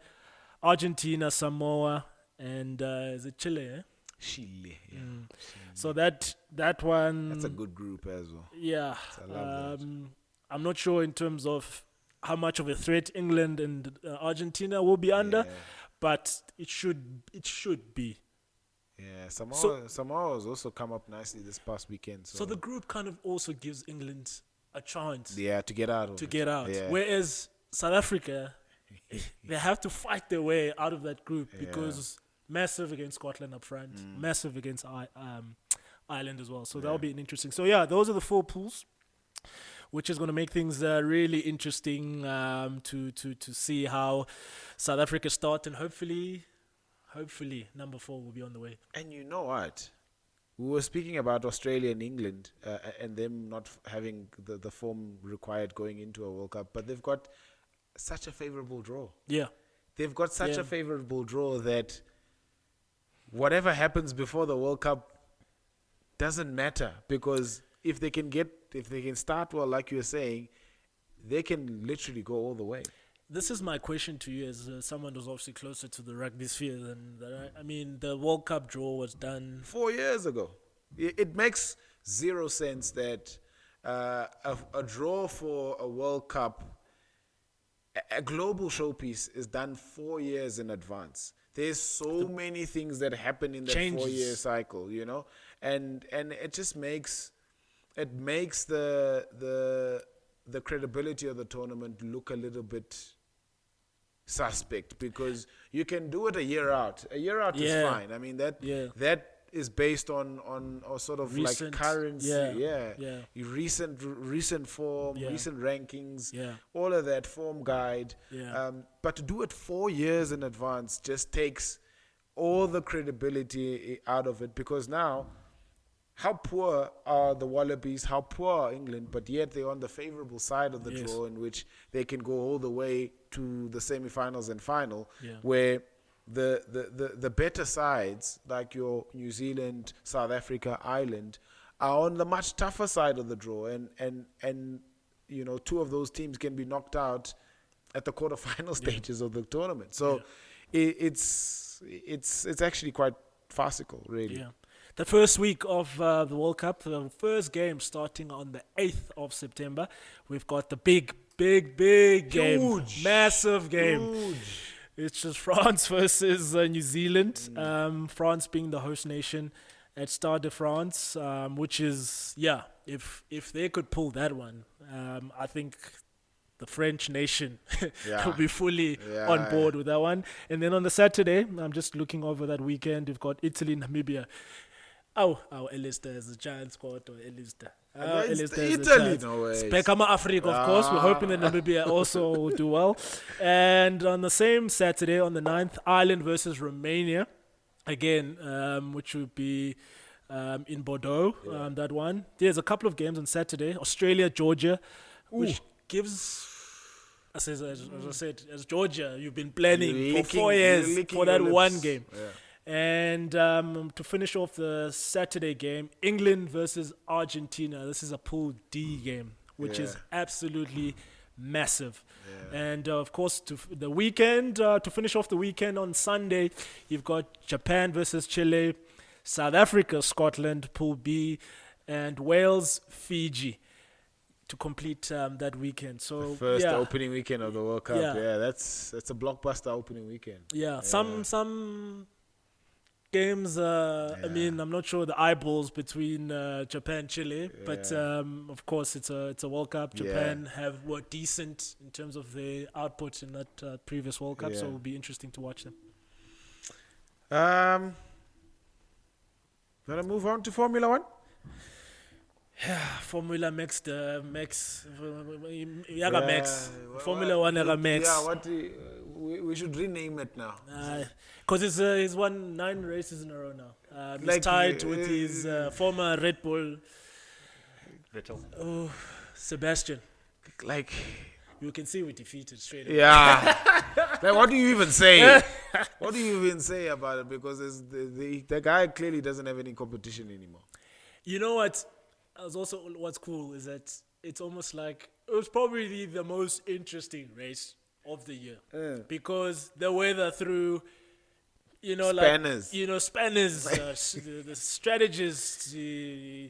Argentina, Samoa, and is it Chile? Chile, yeah. So that one. That's a good group as well. Yeah. I'm not sure in terms of how much of a threat England and Argentina will be under, but it should be. Yeah, Samoa has also come up nicely this past weekend. So the group kind of also gives England a chance. Yeah, to get out. Yeah. Whereas South Africa, they have to fight their way out of that group because massive against Scotland up front, massive against Ireland as well. So that'll be an interesting. So yeah, those are the 4 pools, which is going to make things really interesting to see how South Africa start, and hopefully number 4 will be on the way. And you know what? We were speaking about Australia and England and them not having the form required going into a World Cup, but they've got such a favorable draw. Yeah. They've got such a favorable draw that whatever happens before the World Cup doesn't matter, because if they can start well, like you're saying, they can literally go all the way. This is my question to you as someone who's obviously closer to the rugby sphere than that. I mean, the World Cup draw was done 4 years ago. It makes zero sense that a draw for a World Cup, a global showpiece, is done 4 years in advance. There's so many things that happen in that 4-year cycle, and it just makes the credibility of the tournament look a little bit suspect, because you can do it a year out. A year out is fine. I mean that is based on sort of recent, like currency, recent form, recent rankings, all of that, form guide. But to do it 4 years in advance just takes all the credibility out of it, because now, how poor are the Wallabies, how poor are England, but yet they're on the favorable side of the draw, in which they can go all the way to the semi-finals and final, where the better sides, like your New Zealand, South Africa, Ireland, are on the much tougher side of the draw, and 2 of those teams can be knocked out at the quarterfinal stages of the tournament. So it's actually quite farcical, really. Yeah. The first week of the World Cup, the first game starting on the 8th of September. We've got the big game, massive game. Huge. It's just France versus New Zealand. France being the host nation at Stade de France, which is, if they could pull that one, I think the French nation will be fully on board with that one. And then on the Saturday, I'm just looking over that weekend, we've got Italy, Namibia. Our Elister is a giant squad, or Elister. Italy, no way. Spekama Africa, of course. We're hoping that Namibia also will do well. And on the same Saturday, on the 9th, Ireland versus Romania. Again, which would be in Bordeaux, that one. There's a couple of games on Saturday. Australia, Georgia, which gives... As I said, as Georgia, you've been planning for 4 years for that one game. Yeah. And to finish off the Saturday game, England versus Argentina. This is a Pool D game, which is absolutely massive. Yeah. And of course, the weekend, to finish off the weekend on Sunday, you've got Japan versus Chile, South Africa, Scotland, Pool B, and Wales, Fiji to complete that weekend. So the first opening weekend of the World Cup. Yeah, that's a blockbuster opening weekend. Yeah, some games, I mean, I'm not sure the eyeballs between Japan and Chile, but of course it's a World Cup. Japan were decent in terms of their output in that previous World Cup, so it will be interesting to watch them. Gonna move on to Formula One. Formula Max, Formula One, Max. Yeah, we should rename it now. Because he's won 9 races in a row now. He's tied with his former Red Bull, Sebastian. Like, you can see we defeated straight away. Yeah. Like, what do you even say? What do you even say about it? Because the guy clearly doesn't have any competition anymore. You know what? What's cool is that it's almost like it was probably the most interesting race of the year because the weather threw, spanners. Spanners, the strategists, the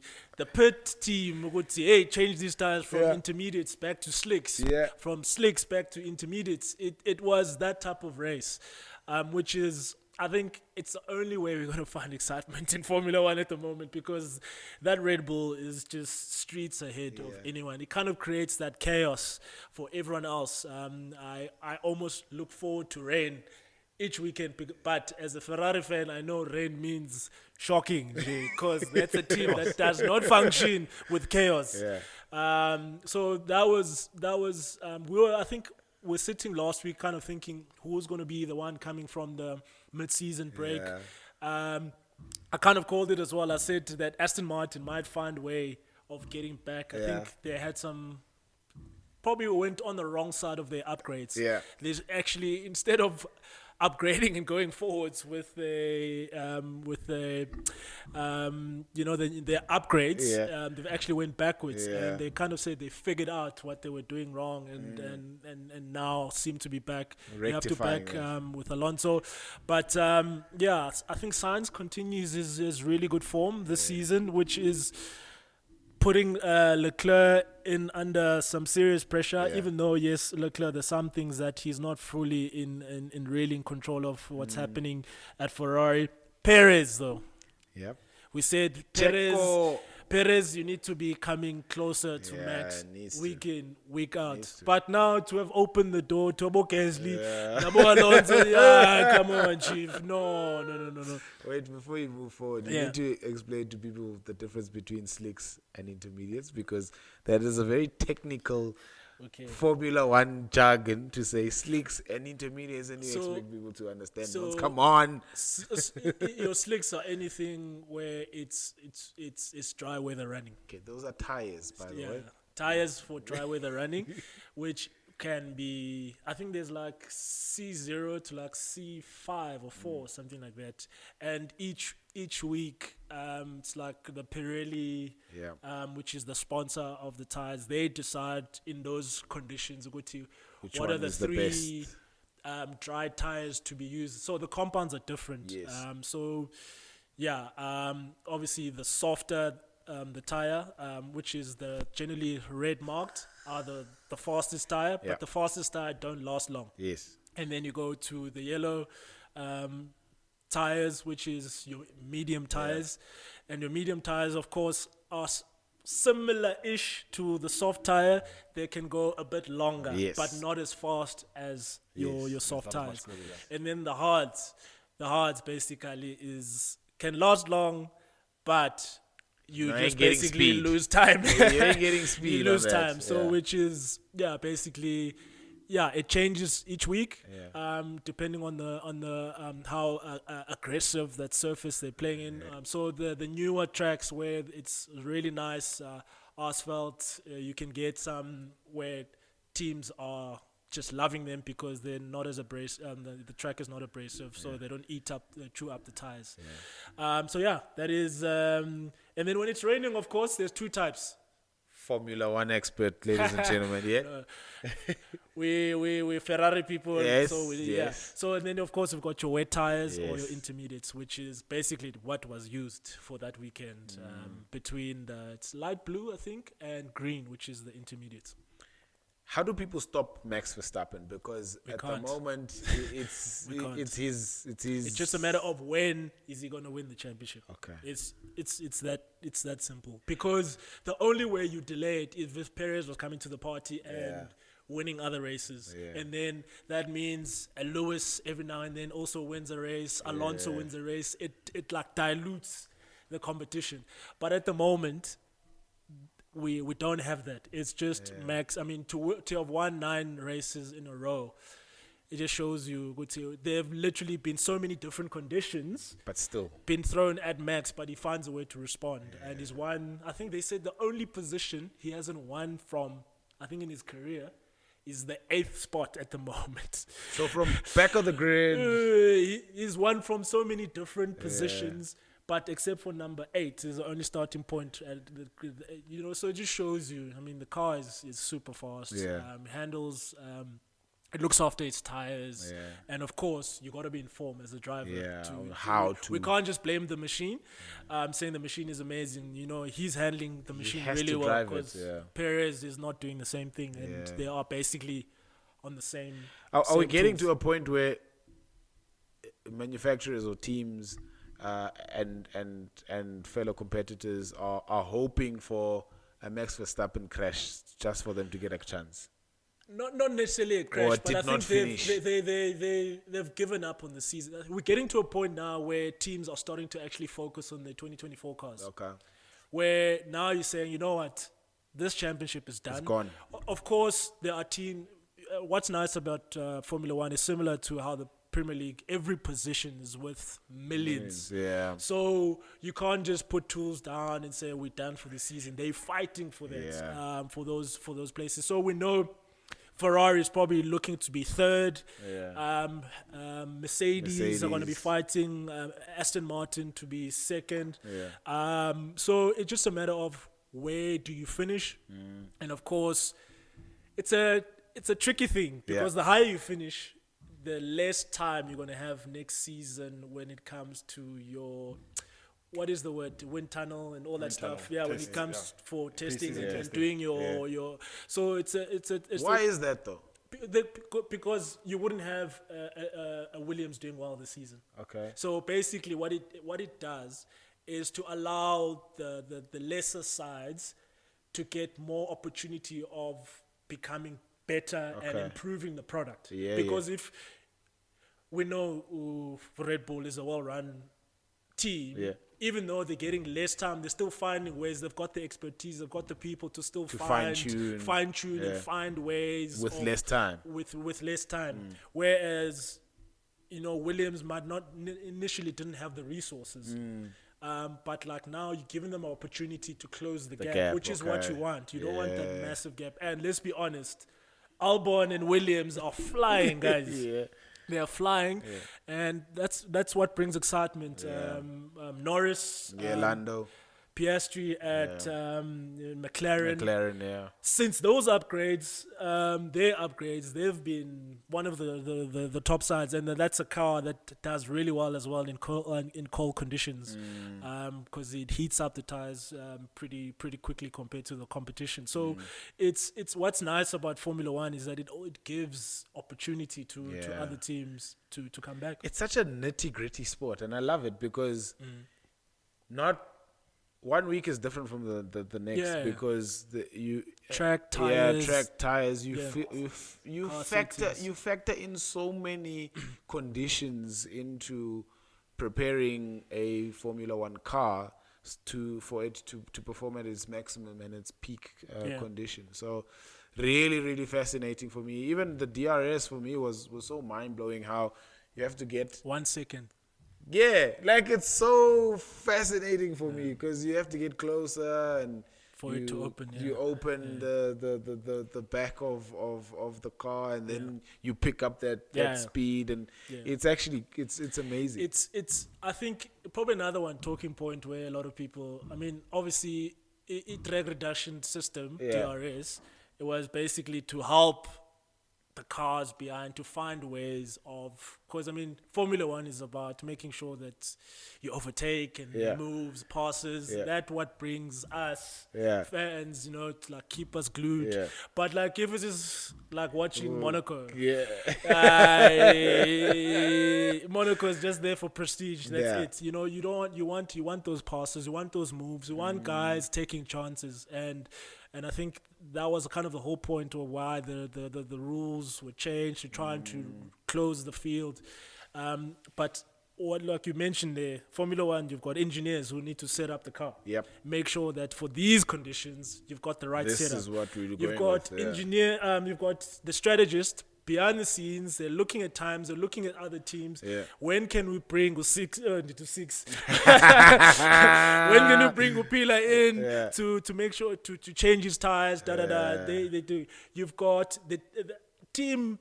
pit team would say, hey, change these tires from intermediates back to slicks, from slicks back to intermediates. It was that type of race, which is, I think it's the only way we're going to find excitement in Formula One at the moment because that Red Bull is just streets ahead of anyone. It kind of creates that chaos for everyone else. I almost look forward to rain each weekend, but as a Ferrari fan, I know rain means shocking because that's a team that does not function with chaos. So that was we're sitting last week kind of thinking who's going to be the one coming from the mid-season break. I kind of called it as well. I said that Aston Martin might find a way of getting back. I think they had probably went on the wrong side of their upgrades. There's actually, instead of upgrading and going forwards with their upgrades, they've actually went backwards, and they kind of said they figured out what they were doing wrong, and now seem to be back. They have to back with Alonso, but I think Sainz continues his really good form this season, which is putting Leclerc in under some serious pressure, even though, yes, Leclerc, there's some things that he's not fully in really in control of what's happening at Ferrari. Perez, though. We said Perez, you need to be coming closer to Max week in, week out. But now to have opened the door to Abo Kesley, Nabo Alonso, come on, Chief. No. Wait, before you move forward, you need to explain to people the difference between slicks and intermediates, because that is a very technical Formula One jargon to say slicks and intermediates, and you expect people to understand those. Come on. Your slicks are anything where it's dry weather running. Okay, those are tires, by the way. Tires for dry weather running, which can be, I think there's like C0 to like C5 or 4, something like that. And each week, it's like the Pirelli, which is the sponsor of the tires. They decide in those conditions what are the 3 dry tires to be used. So the compounds are different. Obviously the softer the tire, which is the generally red marked, are the fastest tire, but the fastest tire don't last long. And then you go to the yellow tires, which is your medium tires, and your medium tires, of course, are similar-ish to the soft tire. They can go a bit longer, but not as fast as your soft tires. And then the hards basically can last long, but you just basically lose time. You ain't getting speed. You lose time. So which is basically. Yeah, it changes each week, depending on the how aggressive that surface they're playing in. So the newer tracks where it's really nice asphalt, you can get some where teams are just loving them because they're not as abrasive. The track is not abrasive, so they don't chew up the tires. That is. And then when it's raining, of course, there's two types. Formula One expert, ladies and gentlemen. We Ferrari people. Yes, So and then of course we've got your wet tires or your intermediates, which is basically what was used for that weekend. Between it's light blue, I think, and green, which is the intermediates. How do people stop Max Verstappen? Because the moment it's his. It's just a matter of when is he going to win the championship. Okay. It's that simple. Because the only way you delay it is if Perez was coming to the party and winning other races, and then that means Lewis every now and then also wins a race. Alonso wins a race. It like dilutes the competition. But at the moment, we don't have that. It's just Max. I mean, to have won 9 races in a row, it just shows you. There have literally been so many different conditions, but still been thrown at Max, but he finds a way to respond. And he's won. I think they said the only position he hasn't won from, I think in his career, is the 8th spot at the moment. So from back of the grid, he's won from so many different positions. But except for number 8 is the only starting point. So it just shows you. I mean, the car is super fast. Handles. It looks after its tires. And of course, you got to be informed as a driver. We can't just blame the machine. Saying the machine is amazing. He's handling the machine really well because Perez is not doing the same thing, and they are basically on the same. Are we getting to a point where manufacturers or teams and fellow competitors are hoping for a Max Verstappen crash just for them to get a chance? Not necessarily a crash, but I think they've given up on the season. We're getting to a point now where teams are starting to actually focus on the 2024 cars. Okay. Where now you're saying, you know what, this championship is done. It's gone. Of course, there are teams. What's nice about Formula One is similar to how the Premier League, every position is worth millions. So you can't just put tools down and say we're done for the season. They're fighting for that, for those places. So we know Ferrari is probably looking to be 3rd. Mercedes are going to be fighting Aston Martin to be 2nd. So it's just a matter of where do you finish, and of course, it's a tricky thing because the higher you finish, the less time you're going to have next season when it comes to your, what is the word, wind tunnel and all that stuff. When it comes for testing and doing your. So it's why is that though? Because you wouldn't have a Williams doing well this season. Okay. So basically, what it does is to allow the lesser sides to get more opportunity of becoming better and improving the product. Because if we know Red Bull is a well-run team, even though they're getting less time, they're still finding ways. They've got the expertise, they've got the people to still fine-tune and find ways with less time. With less time. Whereas, Williams might not initially didn't have the resources. But like now you're giving them an opportunity to close the gap, which is what you want. You don't want that massive gap. And let's be honest, Albon and Williams are flying, guys. They are flying, and that's what brings excitement. Norris, Lando, Piastri at McLaren. Since those upgrades, they've been one of the top sides, and that's a car that does really well as well in cold conditions, because it heats up the tires pretty quickly compared to the competition. So it's what's nice about Formula One is that it gives opportunity to other teams to come back. It's such a nitty-gritty sport, and I love it because not one week is different from the next because track tires. You factor in so many conditions into preparing a Formula One car for it to perform at its maximum and its peak condition. So really, really fascinating for me. Even the DRS for me was so mind-blowing how you have to get 1 second. Yeah, like it's so fascinating for me because you have to get closer and for it to open. You open the back of the car and then you pick up that speed and it's actually it's amazing. It's I think probably another one talking point where a lot of people, I mean, obviously drag reduction system, DRS, it was basically to help the cars behind to find ways of, because I mean Formula One is about making sure that you overtake and moves, passes. That's what brings us fans, you know, to like keep us glued. But like if it's just like watching Monaco, Monaco is just there for prestige. That's it. You know, you want those passes, you want those moves, you want guys taking chances, and I think that was kind of the whole point of why the rules were changed to try to close the field. But what, like you mentioned there, Formula One, you've got engineers who need to set up the car. Yep. Make sure that for these conditions, you've got the right setup. This is what we're You've got you've got the strategist behind the scenes. They're looking at times. They're looking at other teams. When can we bring to six? When can we bring Upila in to make sure to change his tires? They do. You've got the team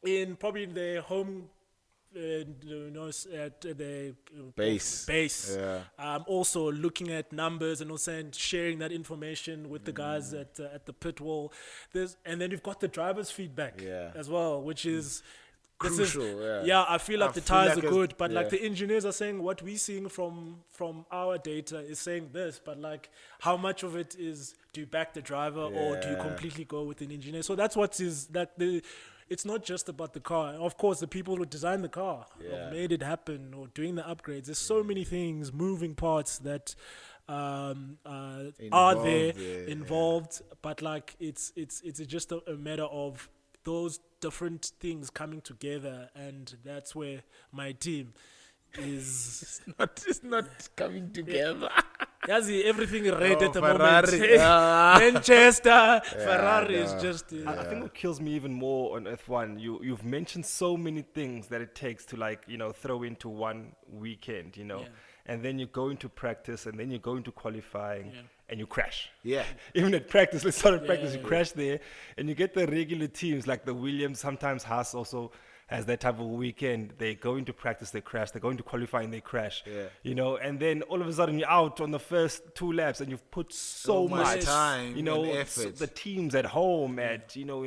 in probably their home. At the base. Also looking at numbers and also sharing that information with the guys at the pit wall. And then you've got the drivers' feedback as well, which is crucial. I feel like the tires are good, but like the engineers are saying what we're seeing from our data is saying this, but like how much of it is, do you back the driver or do you completely go with an engineer? So that's what is that it's not just about the car. Of course, the people who designed the car or made it happen or doing the upgrades. There's so many things, moving parts that are there involved. But like it's just a matter of those different things coming together, and that's where my team is. It's not coming together. Everything red at the Ferrari. moment. Manchester, Ferrari is just. I think what kills me even more on F1, you've mentioned so many things that it takes to throw into one weekend, and then you go into practice and then you go into qualifying and you crash. Even at practice, let's start at practice, you crash there, and you get the regular teams like the Williams, sometimes Haas also has that type of weekend. They go into practice, they crash. They go into qualifying, they crash. And then all of a sudden you're out on the first 2 laps, and you've put so much time, and effort. The teams at home, in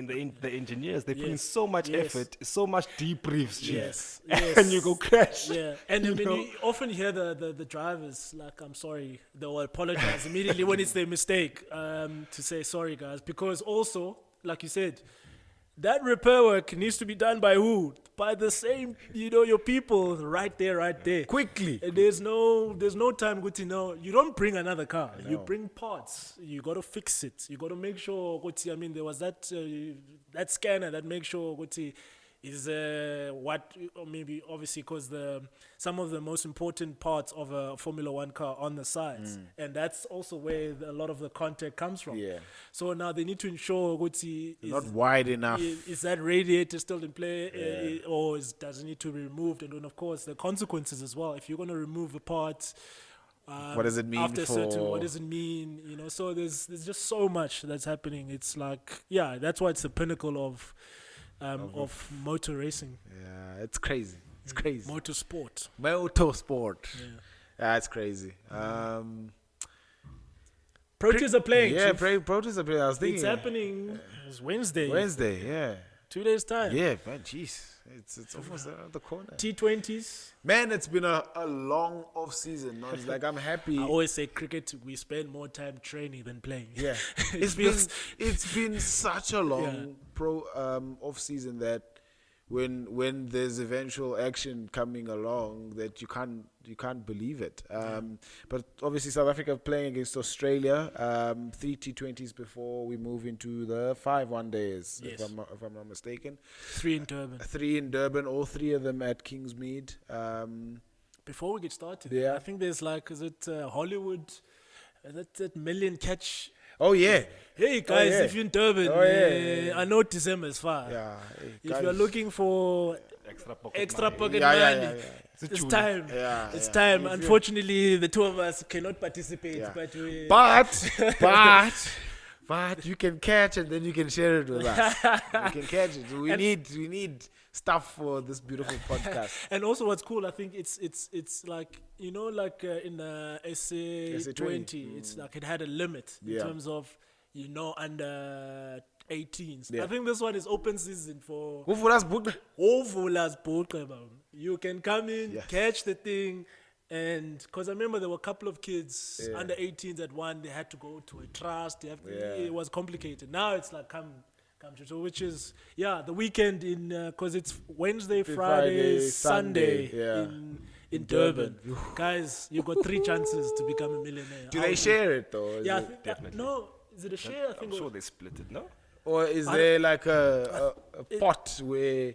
the engineers, they put in so much effort, so much debriefs. And you go crash. And I mean, you often hear the drivers like, "I'm sorry," they will apologize immediately when it's their mistake, to say sorry, guys, because also, like you said, that repair work needs to be done by who? By the same, your people right there. Quickly. And there's no time good to know. You don't bring another car. No. You bring parts. You got to fix it. You got to make sure, there was that scanner that makes sure, is maybe obviously because some of the most important parts of a Formula One car on the sides, and that's also where a lot of the contact comes from. So now they need to ensure not wide enough. Is that radiator still in play, or does it need to be removed? And then of course the consequences as well. If you're going to remove a part, what does it mean after certain? What does it mean? So there's just so much that's happening. It's like that's why it's the pinnacle of motor racing. It's crazy. It's crazy. Motorsport. It's crazy. Proteas are playing. Proteas are playing. I was thinking it's happening. It's Wednesday. 2 days time. Man, jeez. It's almost around the corner. T20s. Man, it's been a long off season. It's like I'm happy. I always say cricket, we spend more time training than playing. It's been such a long off season that when there's eventual action coming along that you can't believe it. But obviously South Africa playing against Australia, 3 T20s before we move into the 5 one-days, if I'm not mistaken. 3 in Durban. 3 in Durban, all 3 of them at Kingsmead. before we get started, Yeah. I think there's like, is it Hollywood? That million catch. Oh yeah. Hey guys, yeah. if you're in Durban, Oh, yeah. I know December is far. Yeah. If guys. you're looking for extra pocket Yeah, money, yeah, yeah. it's time. Yeah, It's yeah. time. If you- Unfortunately, the two of us cannot participate. Yeah. But But you can catch and then you can share it with us. You can catch it. We need stuff for this beautiful podcast. And also, what's cool, I think it's like, you know, like in SA 20, it's like it had a limit in Yeah. terms of, you know, under 18s. Yeah. I think this one is open season for Who for us, Buddha? Ovulas Boqeba. You can come in, Yes. catch the thing, and because I remember there were a couple of kids under 18s at one, they had to go to a trust. They have to, it was complicated. Now it's like come to, so which is the weekend in because it's Wednesday, Friday, Sunday in Durban. Guys, you got 3 chances to become a millionaire. Do they share it though? Yeah, I think no. Is it a share? I think I'm sure they split it, no? Or is there like a pot where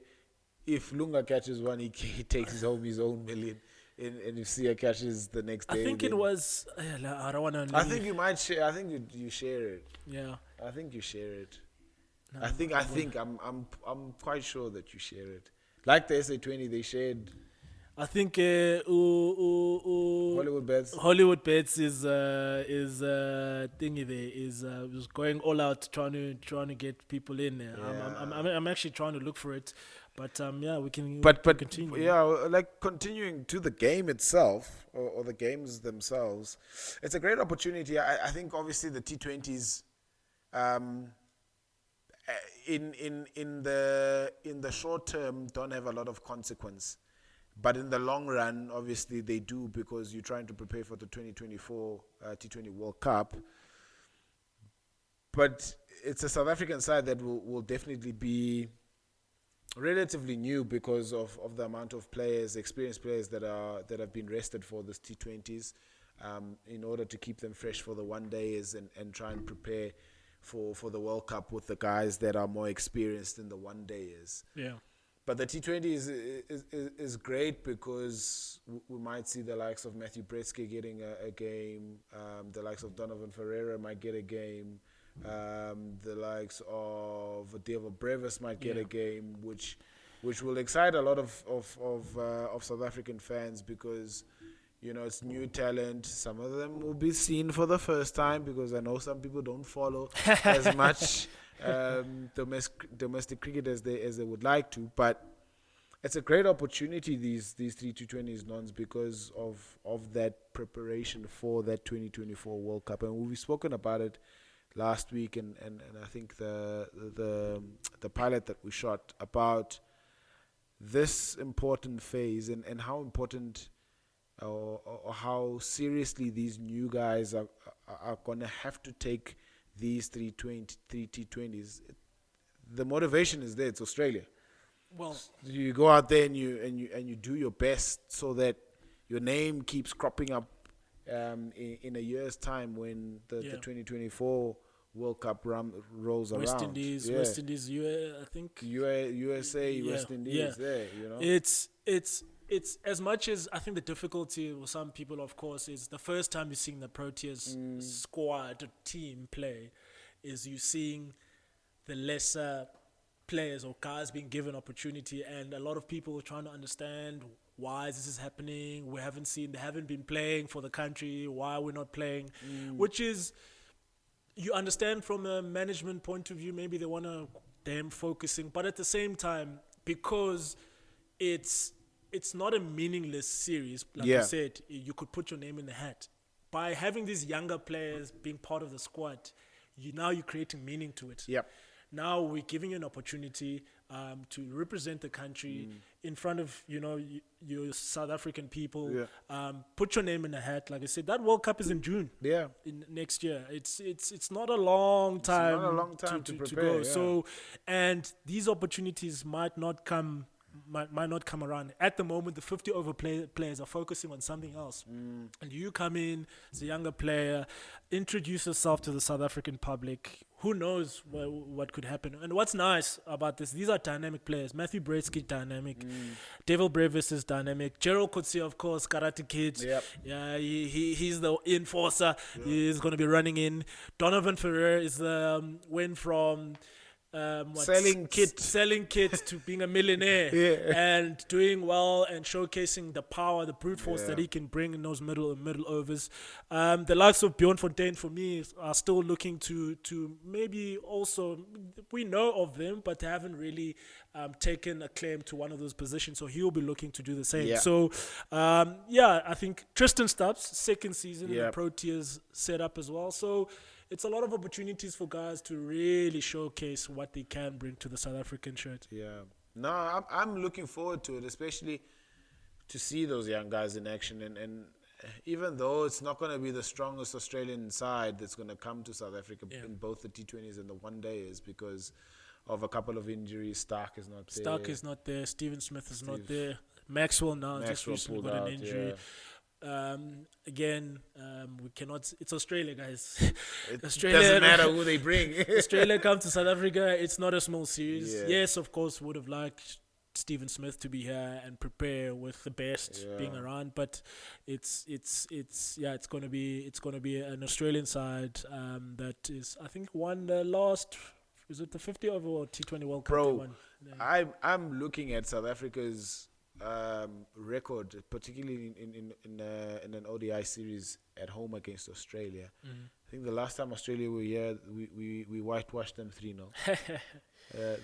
if Lunga catches one, he takes home his own million, and if Sia catches the next day? I think it was. I don't want to. I think you might share. I think you share it. Yeah. I think you share it. I'm quite sure that you share it. Like the SA20, they shared. I think Hollywood Bets. Hollywood Bets is thingy there is was going all out trying to get people in there. Yeah. I'm actually trying to look for it, but we can. But continue. yeah, like continuing to the game itself or the games themselves, it's a great opportunity. I think obviously the T20s, in the short term don't have a lot of consequence. But in the long run, obviously they do, because you're trying to prepare for the 2024 T20 World Cup. But it's a South African side that will definitely be relatively new because of the amount of players, experienced players that have been rested for this T20s, in order to keep them fresh for the one days and try and prepare for the World Cup with the guys that are more experienced in the one days. Yeah. But the T20 is great because we might see the likes of Matthew Bretsky getting a game. The likes of Donovan Ferreira might get a game. The likes of Diego Brevis might get a game, which will excite a lot of South African fans, because it's new talent. Some of them will be seen for the first time, because I know some people don't follow as much domestic cricket as they would like to, but it's a great opportunity, these 3 T20s nons, because of that preparation for that 2024 World Cup. And we've spoken about it last week, and I think the pilot that we shot about this important phase and how important or how seriously these new guys are going to have to take these 3 T20s. The motivation is there. It's Australia. Well, you go out there and you do your best so that your name keeps cropping up in a year's time when the 2024 World Cup rolls around. West Indies, I think USA, West Indies. There, It's as much as I think the difficulty with some people, of course, is the first time you're seeing the Proteas squad team play, is you seeing the lesser players or guys being given opportunity, and a lot of people are trying to understand why this is happening. They haven't been playing for the country. Why we're not playing, which is, you understand from a management point of view, maybe they want to damn focusing, but at the same time, because it's not a meaningless series, like you said, you could put your name in the hat. By having these younger players being part of the squad, you're creating meaning to it. Yep. Now we're giving you an opportunity to represent the country in front of your South African people. Put your name in the hat. Like I said, that World Cup is in June. Yeah. Next year. It's not a long time. It's not a long time to prepare, go. Yeah. So, and these opportunities might not come might not come around. At the moment, the 50 over players are focusing on something else. And you come in as a younger player, introduce yourself to the South African public. Who knows what could happen? And what's nice about this, these are dynamic players. Matthew Bretsky, dynamic. Devil Brevis is dynamic. Gerald Coetzee, of course, Karate Kid. Yep. Yeah, he's the enforcer. Yeah. He's going to be running in. Donovan Ferrer is went from selling kit to being a millionaire and doing well and showcasing the power, the brute force that he can bring in those middle overs. The likes of Bjorn Fontaine for me are still looking to maybe also, we know of them, but they haven't really taken a claim to one of those positions, so he'll be looking to do the same. Yeah. So I think Tristan Stubbs, second season in the Proteas setup as well. So it's a lot of opportunities for guys to really showcase what they can bring to the South African shirt. Yeah. No, I'm looking forward to it, especially to see those young guys in action. And even though it's not going to be the strongest Australian side that's going to come to South Africa in both the T20s and the one-days because of a couple of injuries. Stark is not there. Steven Smith is not there. Maxwell just recently got an injury. Yeah. We cannot. It's Australia, guys. Australia doesn't matter who they bring. Australia come to South Africa. It's not a small series. Yeah. Yes, of course, would have liked Steven Smith to be here and prepare with the best being around. But it's going to be an Australian side that is, I think, won the last. Is it the 50 over or T20 World Cup? I'm looking at South Africa's record, particularly in an ODI series at home against Australia. I think the last time Australia were here, we whitewashed them 3-0.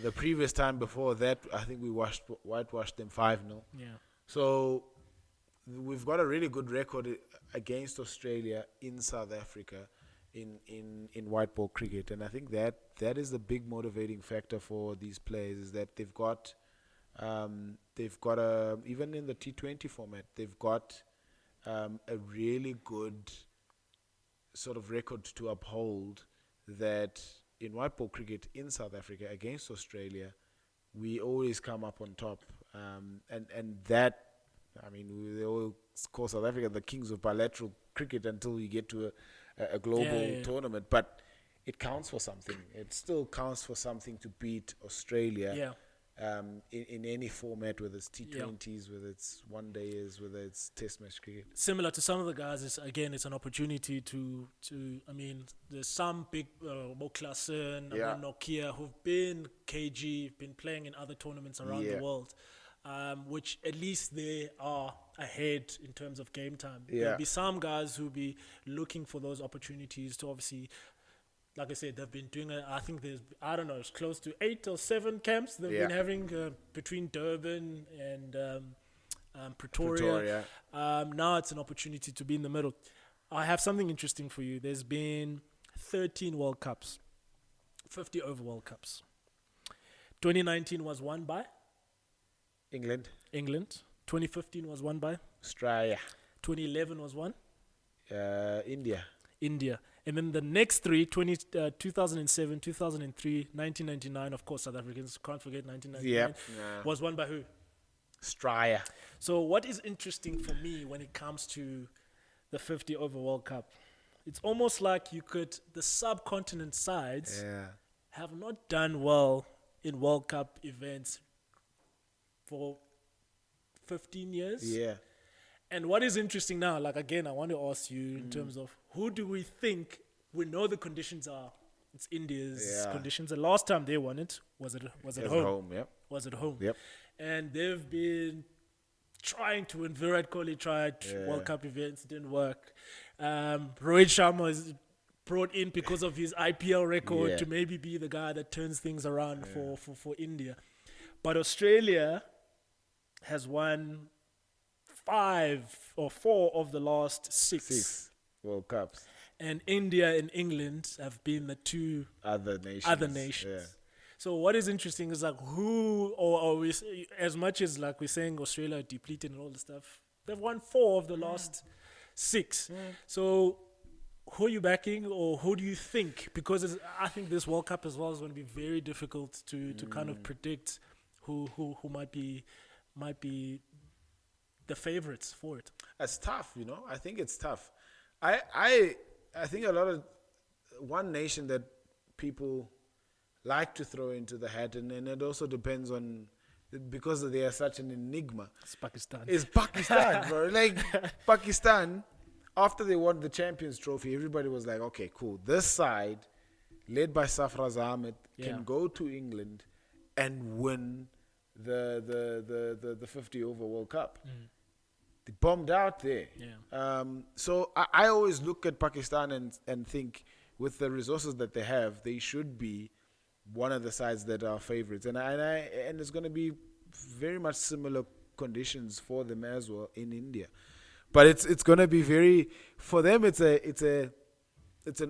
The previous time before that, I think we whitewashed them 5-0. Yeah. So we've got a really good record against Australia in South Africa in white ball cricket, and I think that is the big motivating factor for these players, is that they've got even in the T20 format, they've got a really good sort of record to uphold, that in white ball cricket in South Africa against Australia, we always come up on top. And that, I mean, they all call South Africa the kings of bilateral cricket until you get to a global tournament. But it counts for something. It still counts for something to beat Australia. Yeah. In any format, whether it's T20s, whether it's one-days, whether it's test match cricket. Similar to some of the guys, it's an opportunity to I mean, there's some big Moklasen, Nokia, who've been playing in other tournaments around the world, which at least they are ahead in terms of game time. There'll be some guys who'll be looking for those opportunities to obviously, like I said, they've been doing I think there's, I don't know, it's close to 8 or 7 camps they've been having between Durban and Pretoria. Now it's an opportunity to be in the middle. I have something interesting for you. There's been 13 World Cups, 50 over World Cups. 2019 was won by? England. 2015 was won by? Australia. 2011 was won? India. And then the next three, 2007, 2003, 1999, of course, South Africans can't forget 1999, was won by who? Australia. So what is interesting for me when it comes to the 50 over World Cup, it's almost like the subcontinent sides have not done well in World Cup events for 15 years. Yeah. And what is interesting now, like, again, I want to ask you in terms of who do we think, we know the conditions are, it's India's conditions. The last time they won it was at home. Was at home. Yep. And they've been trying to win. Virat Kohli tried World Cup events, didn't work. Rohit Sharma is brought in because of his IPL record to maybe be the guy that turns things around for India. But Australia has won 5 or 4 of the last 6 World Cups. And India and England have been the 2 other nations. Yeah. So what is interesting is, like, who, or we, as much as like we're saying Australia are depleted and all this stuff, they've won 4 of the last 6. So who are you backing, or who do you think? Because I think this World Cup as well is going to be very difficult to kind of predict who might be might be the favorites for it? It's tough, I think it's tough. I think a lot of one nation that people like to throw into the hat, and it also depends on, because they are such an enigma. It's Pakistan. Is Pakistan, bro. Like, Pakistan, after they won the Champions Trophy, everybody was like, okay, cool. This side, led by Safraz Ahmed, can go to England and win the 50 over World Cup. They bombed out there. So I always look at Pakistan and think, with the resources that they have, they should be one of the sides that are favorites, and it's going to be very much similar conditions for them as well in India. But it's going to be very, for them, it's an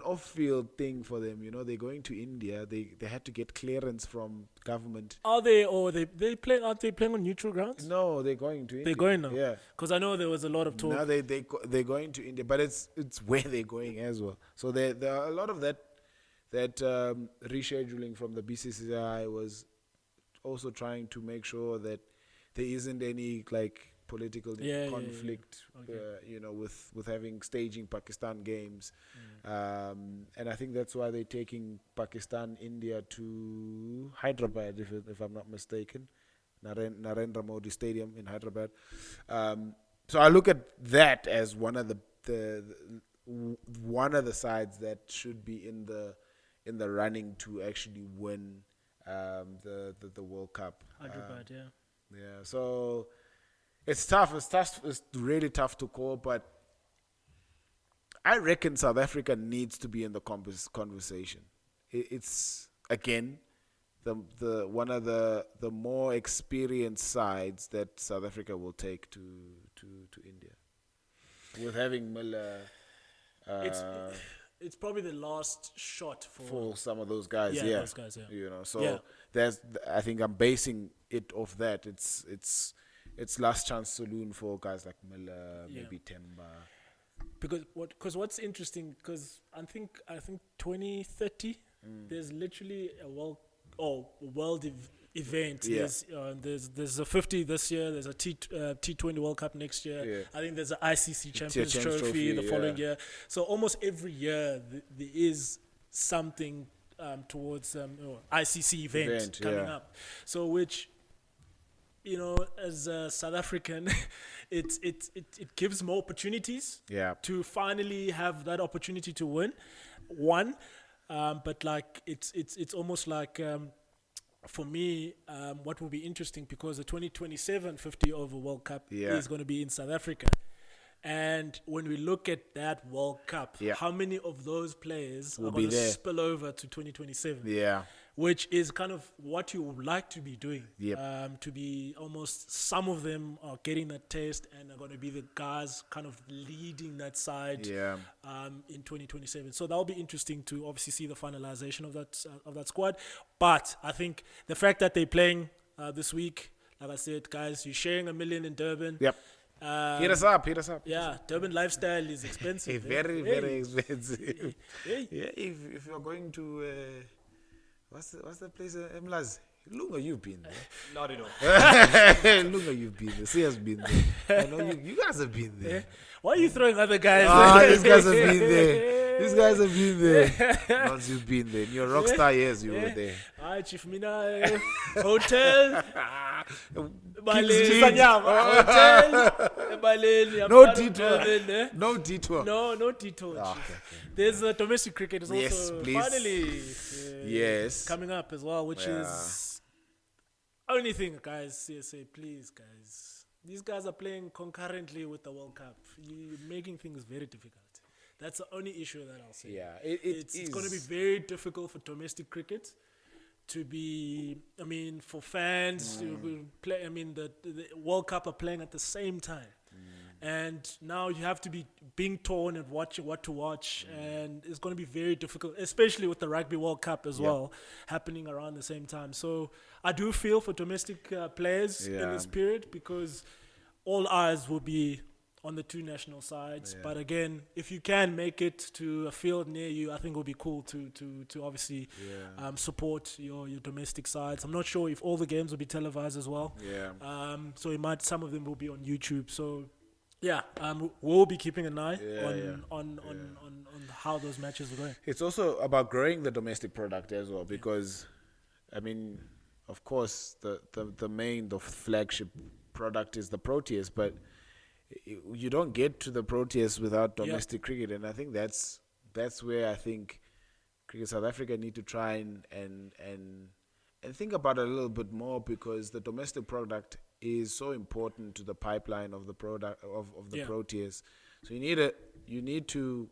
off-field thing for them. They're going to India. They had to get clearance from government. Are they, or they playing? Aren't they playing on neutral grounds? No, they're going to India. They're going now. Yeah, because I know there was a lot of talk. No, they're going to India, but it's where they're going as well. So there are a lot of that rescheduling from the BCCI was also trying to make sure that there isn't any political conflict, with having staging Pakistan games, and I think that's why they're taking Pakistan India to Hyderabad, if I'm not mistaken, Narendra Modi Stadium in Hyderabad. So I look at that as one of the sides that should be in the running to actually win the World Cup. Hyderabad, yeah. So it's tough. It's really tough to call, but I reckon South Africa needs to be in the conversation. It's again the one of the more experienced sides that South Africa will take to India, with having Miller. It's probably the last shot for some of those guys. Yeah, those guys. Yeah. So I think I'm basing it off that. It's last chance saloon for guys like Miller, maybe Temba. Because what's interesting, because I think 2030 there's literally a world event. Yeah. There's a 50 this year. There's a T20 World Cup next year. Yeah. I think there's an ICC Champions Trophy the following year. So almost every year there is something towards ICC event coming up. So which, as a South African, it gives more opportunities to finally have that opportunity to win one. But it's almost like. For me, what will be interesting, because the 2027 50 over World Cup is going to be in South Africa. And when we look at that World Cup, how many of those players are going to spill over to 2027? Yeah. Which is kind of what you would like to be doing. Yep. To be almost, some of them are getting that taste and are going to be the guys kind of leading that side in 2027. So that'll be interesting to obviously see the finalization of that squad. But I think the fact that they're playing this week, like I said, guys, you're sharing $1 million in Durban. Yep. Hit us up. Yeah, Durban lifestyle is expensive. Very expensive. Yeah, if you're going to what's the place, Mlazi? Lunga, you've been there. Not at all. Lunga, you've been there. Sia's been there. I know you guys have been there. Why are you throwing other guys? These guys have been there. These guys have been there. Once you've been there. In your rockstar years, you were there. Chief Mina, hotel. No detour. No detour. No detour. There's domestic cricket is also finally coming up as well, which is only thing, guys. CSA, please, guys. These guys are playing concurrently with the World Cup. You're making things very difficult. That's the only issue that I'll say. Yeah, it's going to be very difficult for domestic cricket to be, for fans to play. The World Cup are playing at the same time. And now you have to be being torn and watching what to watch. And it's going to be very difficult, especially with the Rugby World Cup as well happening around the same time. So I do feel for domestic players in this period, because all eyes will be on the two national sides. But again, if you can make it to a field near you, I think it would be cool to obviously support your domestic sides. I'm not sure if all the games will be televised as well. So some of them will be on YouTube. So we'll be keeping an eye on how those matches are going. It's also about growing the domestic product as well, because I mean, of course, the flagship product is the Proteas, but you don't get to the Proteas without domestic cricket, and I think that's where I think Cricket South Africa need to try and think about it a little bit more, because the domestic product is so important to the pipeline of the product of the Proteas. So you need to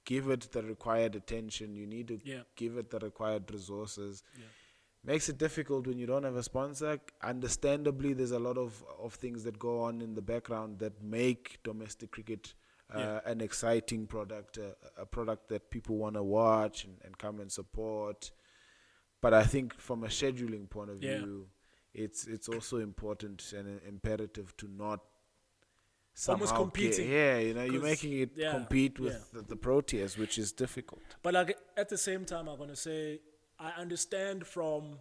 give it the required attention. You need to give it the required resources. Makes it difficult when you don't have a sponsor. Understandably, there's a lot of things that go on in the background that make domestic cricket an exciting product, a product that people want to watch and come and support. But I think from a scheduling point of view, it's also important and imperative to not somehow almost competing. You're making it compete with the Proteas, which is difficult. But like at the same time, I'm going to say, I understand from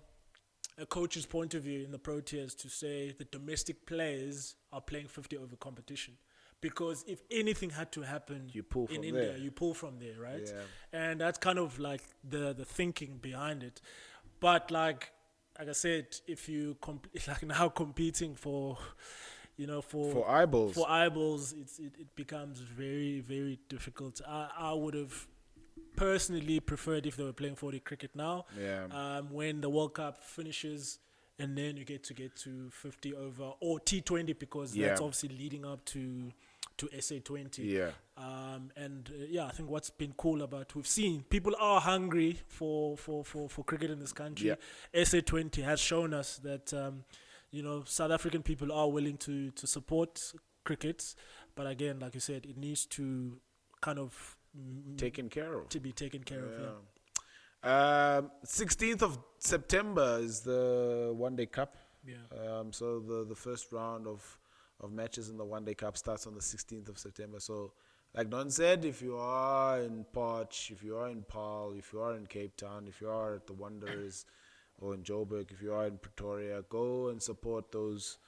a coach's point of view in the Proteas to say the domestic players are playing 50 over competition, because if anything had to happen in India, you pull from there, right? And that's kind of like the thinking behind it. But like I said, if you like now competing for eyeballs, it becomes very, very difficult. I would have personally preferred if they were playing 40 cricket now. When the World Cup finishes, and then you get to 50 over or T20, because that's obviously leading up to SA20. I think what's been cool about, we've seen people are hungry for cricket in this country. SA20 has shown us that South African people are willing to support cricket, but again, like you said, it needs to kind of be taken care of. 16th of September is the One Day Cup. So the first round of matches in the One Day Cup starts on the 16th of September. So, like Don said, if you are in Potch, if you are in Paarl, if you are in Cape Town, if you are at the Wanderers or in Joburg, if you are in Pretoria, go and support those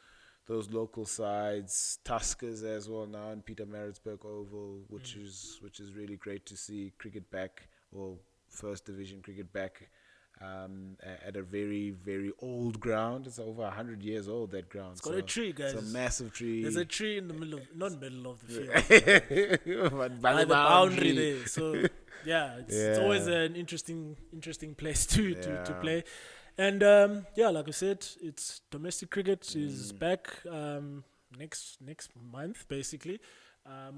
local sides. Tuskers as well now in Peter Maritzburg Oval, which is really great to see cricket back, or first division cricket back, at a very, very old ground. It's over 100 years old, that ground. It's got a tree, guys. It's a massive tree. There's a tree in the middle of, not middle of the field, by the boundary there. So it's always an interesting place to play. And like I said, it's domestic cricket is back next month, basically.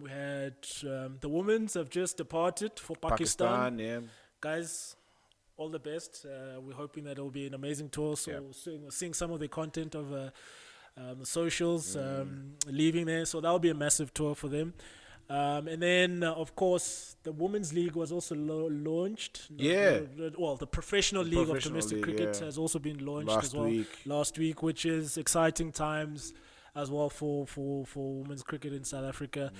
We had the women's have just departed for Pakistan. Guys, all the best. We're hoping that it'll be an amazing tour. So seeing some of the content of the socials leaving there, so that'll be a massive tour for them. And then, of course, the Women's League was also launched. The Professional League of Domestic Cricket has also been launched last week, which is exciting times as well for women's cricket in South Africa.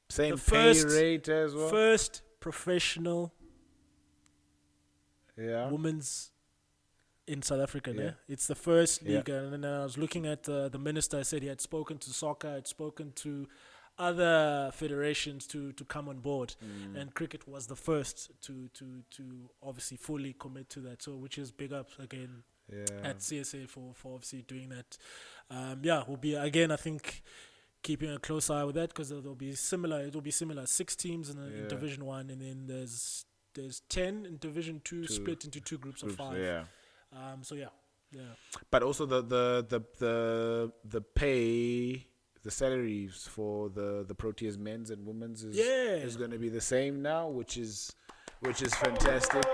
Same pay rate as well. First professional women's in South Africa. It's the first league. And then I was looking at the minister. I said he had spoken to soccer, had spoken to other federations to come on board, and cricket was the first to obviously fully commit to that. So, which is big ups again at CSA for obviously doing that. Will be again, I think, keeping a close eye with that, because it'll be similar. 6 teams in Division 1, and then there's 10 in Division 2 split into 2 groups of 5. But also the pay, the salaries for the Proteas men's and women's is going to be the same now, which is fantastic.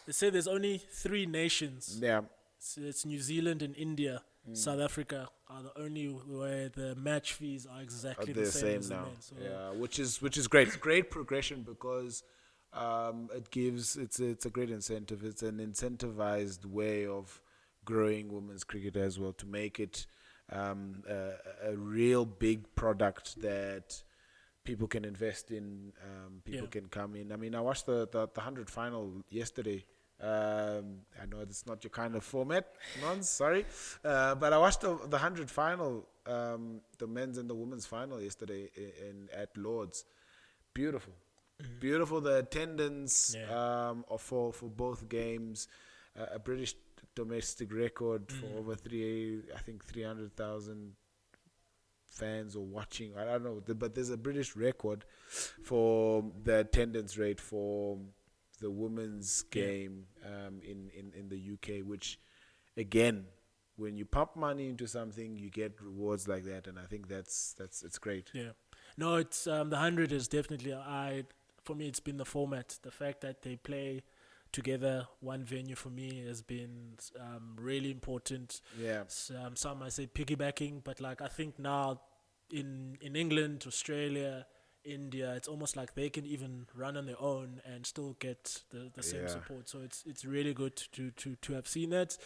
They say there's only 3 nations. So it's New Zealand and India. South Africa are the only where the match fees are exactly the same as now. The men. So which is great. It's great progression, because it's a great incentive. It's an incentivized way of growing women's cricket as well, to make it a real big product that people can invest in, people can come in. I mean, I watched the 100 final yesterday. I know it's not your kind of format, Nons, sorry. But I watched the 100 final, the men's and the women's final yesterday at Lord's. Beautiful. Mm-hmm. Beautiful. The attendance for both games, a British domestic record for over 300,000 fans or watching. I don't know, but there's a British record for the attendance rate for the women's game in the UK, which again, when you pump money into something, you get rewards like that, and I think it's great. Yeah, no, it's the 100 is definitely for me. It's been the format, the fact that they play together, one venue for me has been really important. Yeah. Some might say piggybacking, but like I think now in England, Australia, India, it's almost like they can even run on their own and still get the same support. So it's really good to have seen that.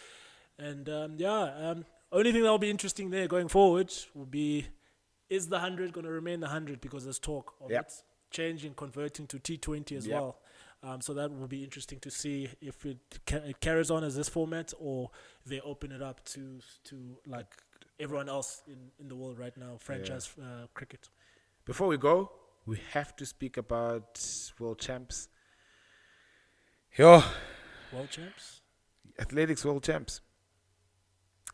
And only thing that will be interesting there going forward will be, is the 100 going to remain the 100, because there's talk of it changing, converting to T20 as well. So that will be interesting to see if it carries on as this format, or they open it up to like everyone else in the world right now, franchise cricket. Before we go, we have to speak about world champs. World champs? Athletics world champs.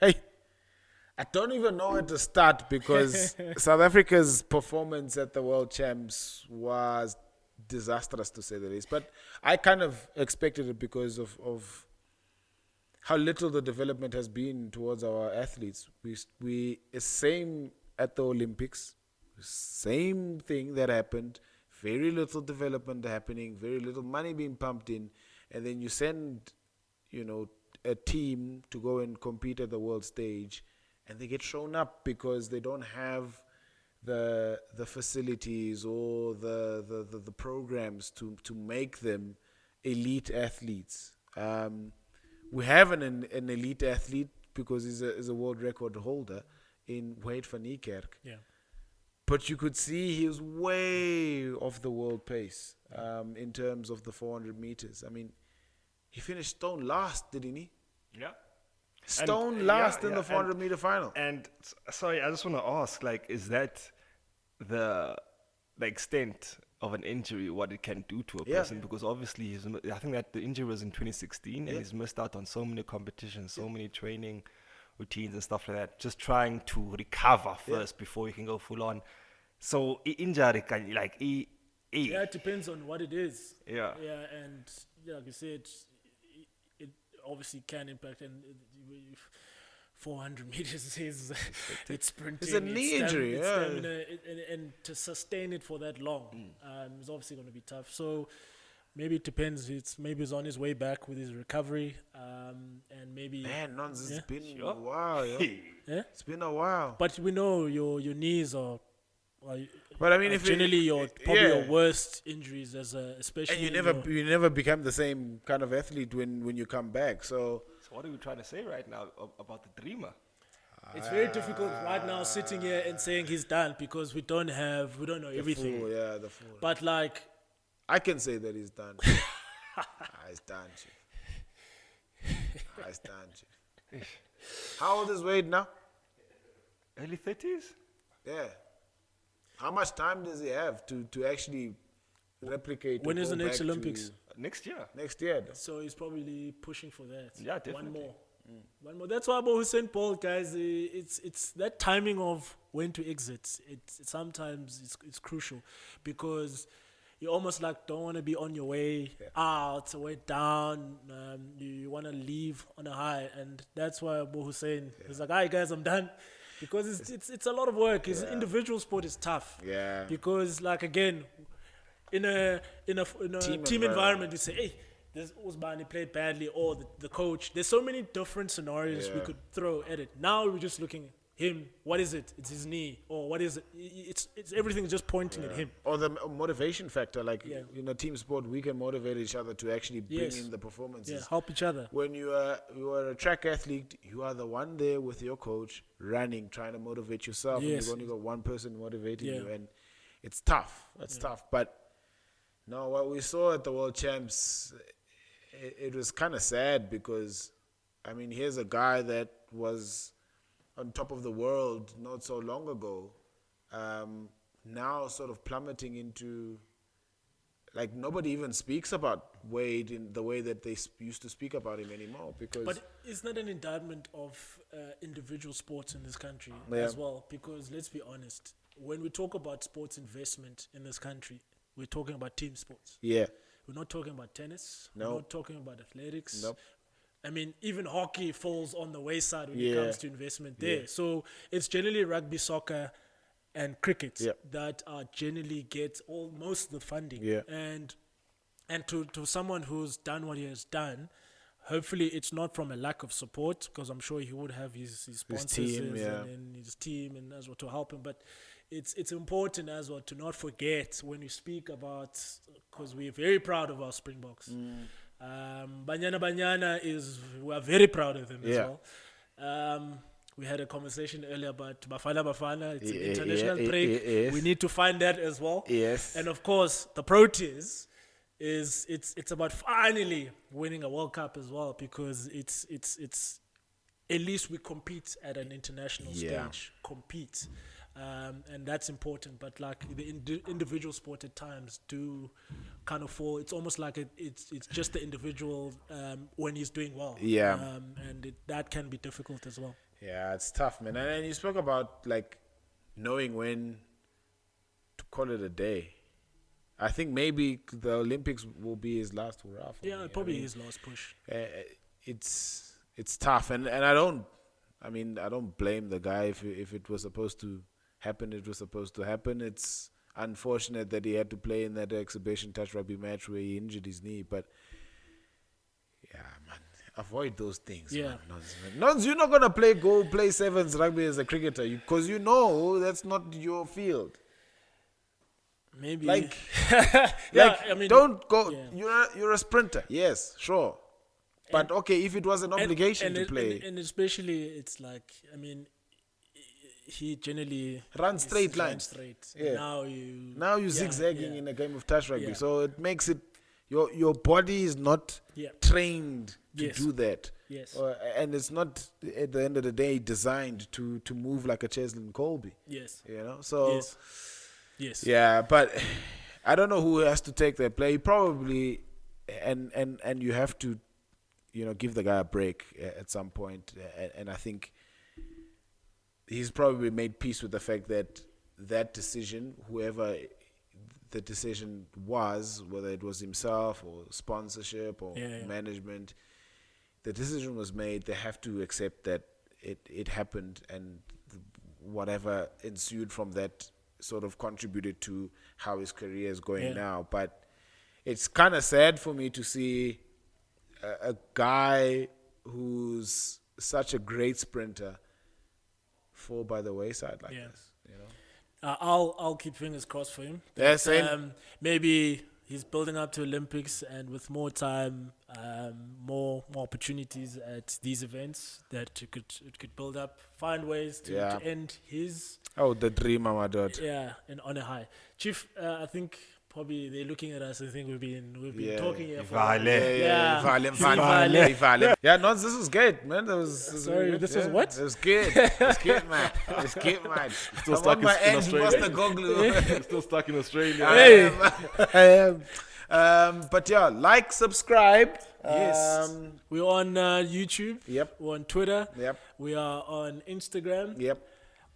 Hey, I don't even know where to start, because South Africa's performance at the world champs was disastrous, to say the least. But I kind of expected it because of how little the development has been towards our athletes. We same at the Olympics, same thing that happened. Very little development happening, very little money being pumped in, and then you send, a team to go and compete at the world stage, and they get shown up because they don't have the facilities or the programs to make them elite athletes. We have an elite athlete because he's a world record holder in Wade van Niekerk. Yeah. But you could see he was way off the world pace in terms of the 400 meters. I mean, he finished stone last, didn't he? Yeah. Stone last in the 400 meter final. And sorry, I just want to ask, is that the extent of an injury, what it can do to a person? Because obviously, I think that the injury was in 2016, and he's missed out on so many competitions, so many training routines and stuff like that, just trying to recover first before you can go full on. So injury can it depends on what it is. Yeah. Yeah, and like you said, it obviously can impact, and 400 meters is it's sprinting. It's a knee injury, and to sustain it for that long is obviously going to be tough. So maybe it depends. Maybe he's on his way back with his recovery, and maybe. Man, Nons, it's been a while. Yeah, it's been a while. But we know your knees are. But I mean, if generally your worst injuries, especially. And you never become the same kind of athlete when you come back. So what are we trying to say right now about the dreamer? It's very difficult right now sitting here and saying he's done, because we don't know everything. The full. But I can say that he's done. He's done. He's done. How old is Wade now? Early 30s? Yeah. How much time does he have to actually replicate? When is the next Olympics? Next year. Next year. So he's probably pushing for that. Yeah, definitely. One more. That's why about Hussein Bolt, guys. It's that timing of when to exit. Sometimes it's crucial, because you almost don't want to be on your way out, way down. You want to leave on a high, and that's why Abu Hussein is like, "Hi guys, I'm done." Because it's a lot of work. His individual sport is tough. Yeah. Because again, in a team environment, you say, hey, this Usmani played badly, or the coach. There's so many different scenarios we could throw at it. Now we're just looking him. What is it? It's his knee. Or what is it? It's everything just pointing at him. Or the motivation factor, like in a team sport, we can motivate each other to actually bring in the performances. Yeah, help each other. When you are a track athlete, you are the one there with your coach running, trying to motivate yourself. And you've only got one person motivating you, and it's tough. It's tough. But no, what we saw at the World Champs, it was kind of sad because, I mean, here's a guy that was on top of the world not so long ago, now sort of plummeting into, like, nobody even speaks about Wade in the way that they used to speak about him anymore. But it's not an indictment of individual sports in this country as well, because let's be honest, when we talk about sports investment in this country, we're talking about team sports. Yeah. We're not talking about tennis. No. We're not talking about athletics. Nope. I mean, even hockey falls on the wayside when it comes to investment there. So it's generally rugby, soccer, and cricket that generally get most of the funding. Yeah. And to someone who's done what he has done, hopefully it's not from a lack of support, because I'm sure he would have his sponsors and his team and as well to help him. But it's important as well to not forget when you speak about, because we're very proud of our Springboks. Banyana we are very proud of them as well. We had a conversation earlier about Bafana. It's an international break. We need to find that as well. Yes. And of course, the Proteas it's about finally winning a World Cup as well, because it's at least we compete at an international stage. Compete. And that's important, but like the individual sport at times do kind of fall. It's almost like it's just the individual when he's doing well. And that can be difficult as well. Yeah, it's tough, man. And you spoke about like knowing when to call it a day. I think maybe the Olympics will be his last hurrah for me. Probably his last push. It's tough, and I don't blame the guy if it was supposed to happen. It was supposed to happen. It's unfortunate that he had to play in that exhibition touch rugby match where he injured his knee. But yeah, man, avoid those things. Yeah, man. You're not gonna go play sevens rugby as a cricketer because you know that's not your field. Maybe don't go. You're a sprinter. Yes, sure. But okay, if it was an obligation to play, and especially it's like, I mean, he generally runs straight lines. Yeah. Now you're zigzagging in a game of touch rugby, so it makes it your body is not trained to do that. Yes. And it's not at the end of the day designed to move like a Cheslin Colby. Yes. You know, so yes. Yeah, but I don't know who has to take that play. Probably, and you have to, give the guy a break at some point. And I think he's probably made peace with the fact that decision, whoever the decision was, whether it was himself or sponsorship or management, the decision was made. They have to accept that it happened, and whatever ensued from that sort of contributed to how his career is going now. But it's kind of sad for me to see a guy who's such a great sprinter fall by the wayside like this. I'll keep fingers crossed for him. Yeah, same. Maybe he's building up to Olympics, and with more time, more opportunities at these events, that it could build up, find ways to end his the dream, my dad. And on a high. Chief, I think probably they're looking at us. I think we've been talking here for this was good, man. This was what? It was good. It's good, man. It's good, man. Still stuck in Australia. Still stuck in Australia. I am. But like, subscribe. Yes. We're on YouTube. Yep. We're on Twitter. Yep. We are on Instagram. Yep.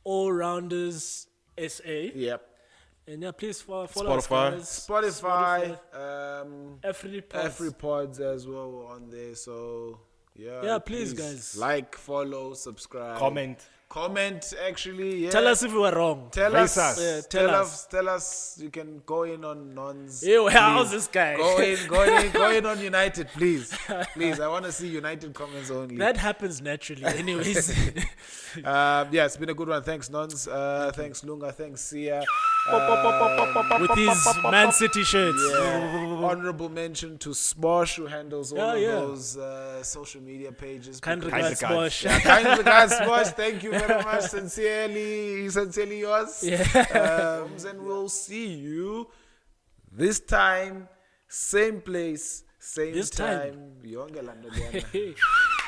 All Rounders SA. Yep. And please follow Spotify. us, guys. Spotify. AfriPods as well on there. So please guys, like, follow, subscribe, comment. comment, actually. Yeah. Tell us if we were wrong. Tell Race us. us. Tell us. Tell us. You can go in on Nons. Ew, how's please. this guy? Go in on United, please. Please, I want to see United comments only. That happens naturally, anyways. Yeah, it's been a good one. Thanks, Nons. Thanks, Lunga. Thanks, Sia. With his Man City shirts. Yeah. Honorable mention to Smosh, who handles all of those social media pages. Kind regards, Bosch. Kind regards, Smosh. Thank you very much. Sincerely yours. Yeah. And we'll see you this time, same place, same This time.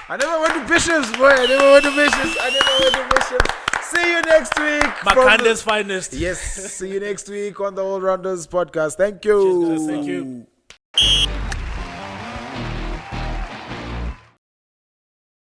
I never went to Bishops, boy. I never went to Bishops. See you next week. Makanda's finest. Yes. See you next week on the All Rounders podcast. Thank you. Cheers, guys. Thank you.